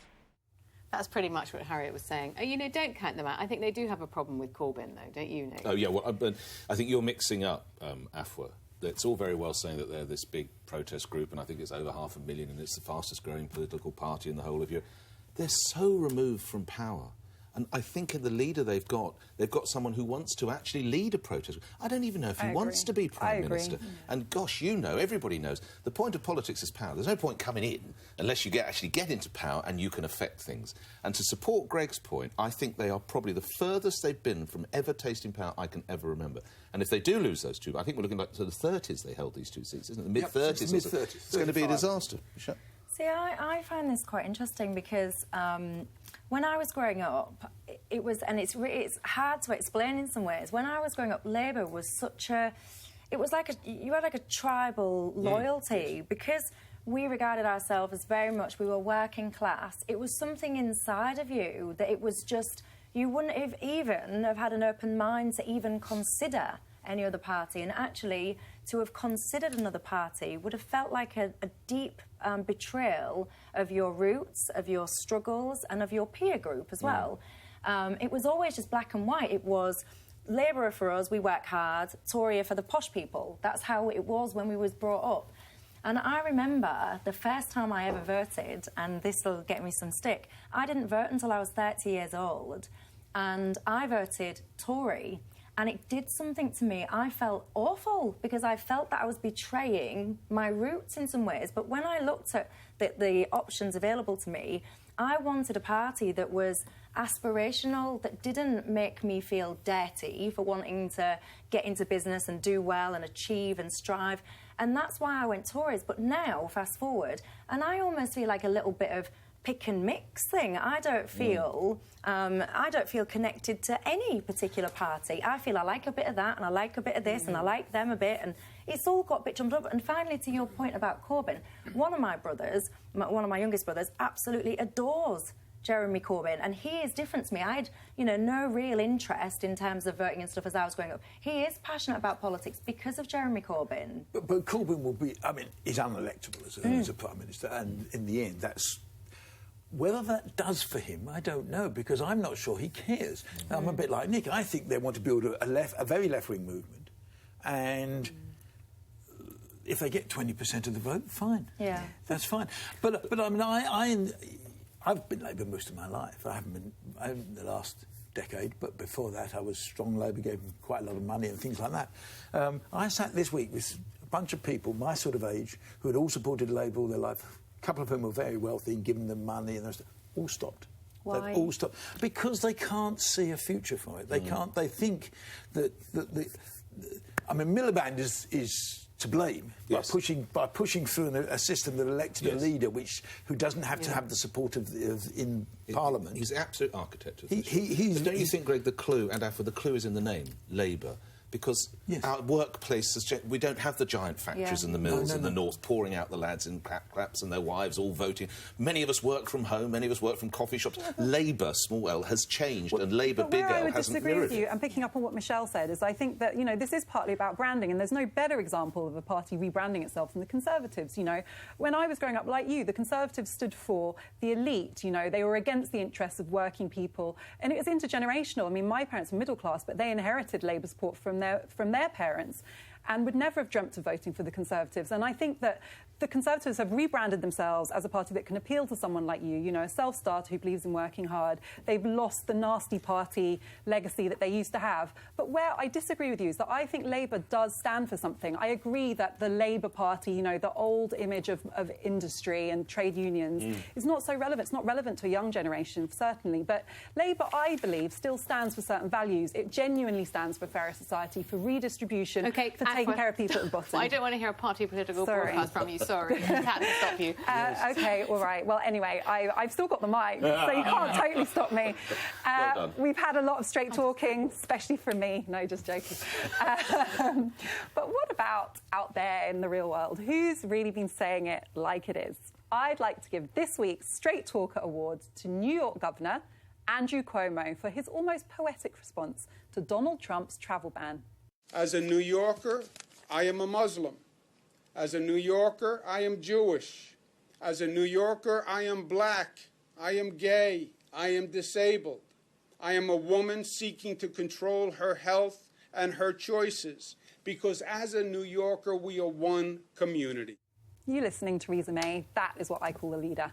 Speaker 2: That's pretty much what Harriet was saying. Oh, you know, don't count them out. I think they do have a problem with Corbyn, though, don't you, Nick?
Speaker 5: Oh, yeah, well, but I think you're mixing up Afua. It's all very well saying that they're this big protest group, and I think it's over 500,000, and it's the fastest-growing political party in the whole of Europe. They're so removed from power. And I think in the leader they've got someone who wants to actually lead a protest. I don't even know if he wants to be Prime Minister. And gosh, you know, everybody knows, the point of politics is power. There's no point coming in unless you actually get into power and you can affect things. And to support Greg's point, I think they are probably the furthest they've been from ever tasting power I can ever remember. And if they do lose those two, I think we're looking like to the 30s they held these two seats, isn't it? The mid-30s.
Speaker 9: Yep, mid-30s.
Speaker 5: It's going to be a disaster.
Speaker 10: See, I find this quite interesting because when I was growing up, it was, and it's hard to explain in some ways. When I was growing up, Labour was such a, it was like you had like a tribal loyalty because we regarded ourselves as very much, we were working class. It was something inside of you that it was just, you wouldn't have even have had an open mind to even consider any other party, and actually to have considered another party would have felt like a deep betrayal of your roots, of your struggles and of your peer group as well. It was always just black and white. It was Labour for us, we work hard, Tory for the posh people. That's how it was when we was brought up. And I remember the first time I ever voted, and this will get me some stick, I didn't vote until I was 30 years old, and I voted Tory. And it did something to me. I felt awful because I felt that I was betraying my roots in some ways. But when I looked at the options available to me, I wanted a party that was aspirational, that didn't make me feel dirty for wanting to get into business and do well and achieve and strive. And that's why I went Tories. But now, fast forward, and I almost feel like a little bit of pick and mix thing. I don't feel connected to any particular party. I feel I like a bit of that and I like a bit of this and I like them a bit, and it's all got a bit jumped up. And finally, to your point about Corbyn, one of my youngest brothers, absolutely adores Jeremy Corbyn, and he is different to me. I had, no real interest in terms of voting and stuff as I was growing up. He is passionate about politics because of Jeremy Corbyn.
Speaker 9: But Corbyn will be, he's unelectable as a Prime Minister, and in the end, that's... Whether that does for him, I don't know, because I'm not sure he cares. I'm a bit like Nick. I think they want to build a very left-wing movement, and if they get 20% of the vote, fine.
Speaker 10: Yeah,
Speaker 9: that's fine. But I mean, I've been Labour most of my life. I haven't been the last decade, but before that, I was strong Labour, gave them quite a lot of money and things like that. I sat this week with a bunch of people my sort of age who had all supported Labour all their life. A couple of them were very wealthy and given them money, and all stopped.
Speaker 10: Why?
Speaker 9: They've all stopped because they can't see a future for it. They can't. They think that Miliband is to blame by pushing through a system that elected a leader who doesn't have to have the support in Parliament.
Speaker 5: He's the absolute architect of this. Don't you think, Greg, the clue is in the name, Labour? because our workplace we don't have the giant factories and the mills in the north pouring out the lads in claps and their wives all voting. Many of us work from home, many of us work from coffee shops. Labour, small L, has changed, and Labour, big L, hasn't mirrored it.
Speaker 4: I would disagree with you, and picking up on what Michelle said, is I think that, this is partly about branding, and there's no better example of a party rebranding itself than the Conservatives. When I was growing up, like you, the Conservatives stood for the elite. They were against the interests of working people, and it was intergenerational. I mean, my parents were middle class, but they inherited Labour support from their parents and would never have dreamt of voting for the Conservatives. And I think that the Conservatives have rebranded themselves as a party that can appeal to someone like you, a self-starter who believes in working hard. They've lost the nasty party legacy that they used to have. But where I disagree with you is that I think Labour does stand for something. I agree that the Labour Party, the old image of industry and trade unions is not so relevant. It's not relevant to a young generation, certainly. But Labour, I believe, still stands for certain values. It genuinely stands for fairer society, for redistribution, for taking care of people at the bottom.
Speaker 2: I don't want to hear a party political broadcast from you. Sorry, I had to stop you.
Speaker 4: OK, all right. Well, anyway, I've still got the mic, so you can't totally stop me.
Speaker 5: Well done.
Speaker 4: We've had a lot of straight talking, especially from me. No, just joking. But what about out there in the real world? Who's really been saying it like it is? I'd like to give this week's Straight Talker Awards to New York Governor Andrew Cuomo for his almost poetic response to Donald Trump's travel ban.
Speaker 14: As a New Yorker, I am a Muslim. As a New Yorker, I am Jewish. As a New Yorker, I am black. I am gay. I am disabled. I am a woman seeking to control her health and her choices, because as a New Yorker, we are one community.
Speaker 4: You listening, Theresa May? That is what I call a leader.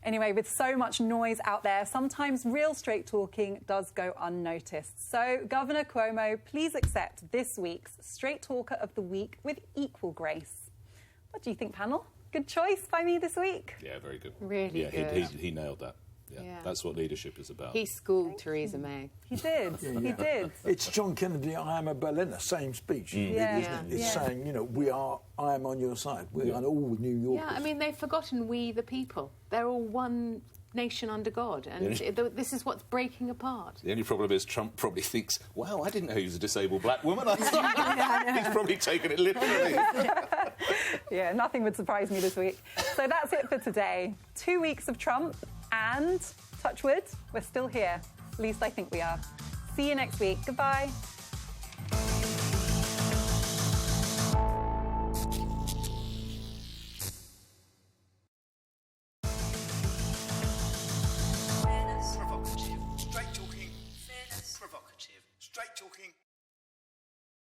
Speaker 4: Anyway, with so much noise out there, sometimes real straight talking does go unnoticed. So, Governor Cuomo, please accept this week's Straight Talker of the Week with equal grace. What do you think, panel? Good choice by me this week?
Speaker 5: Yeah, very good.
Speaker 2: Really good.
Speaker 5: He nailed that. Yeah, that's what leadership is about.
Speaker 2: He schooled Theresa May.
Speaker 4: He did. He did.
Speaker 9: It's John Kennedy, I am a Berliner, same speech. It's saying, I am on your side. We're all New Yorkers.
Speaker 2: Yeah, I mean, they've forgotten we the people. They're all one nation under God, and this is what's breaking apart.
Speaker 5: The only problem is Trump probably thinks, wow, I didn't know he was a disabled black woman. He's probably taken it literally.
Speaker 4: Yeah, nothing would surprise me this week. So that's it for today. 2 weeks of Trump, and, touch wood, we're still here. At least I think we are. See you next week. Goodbye.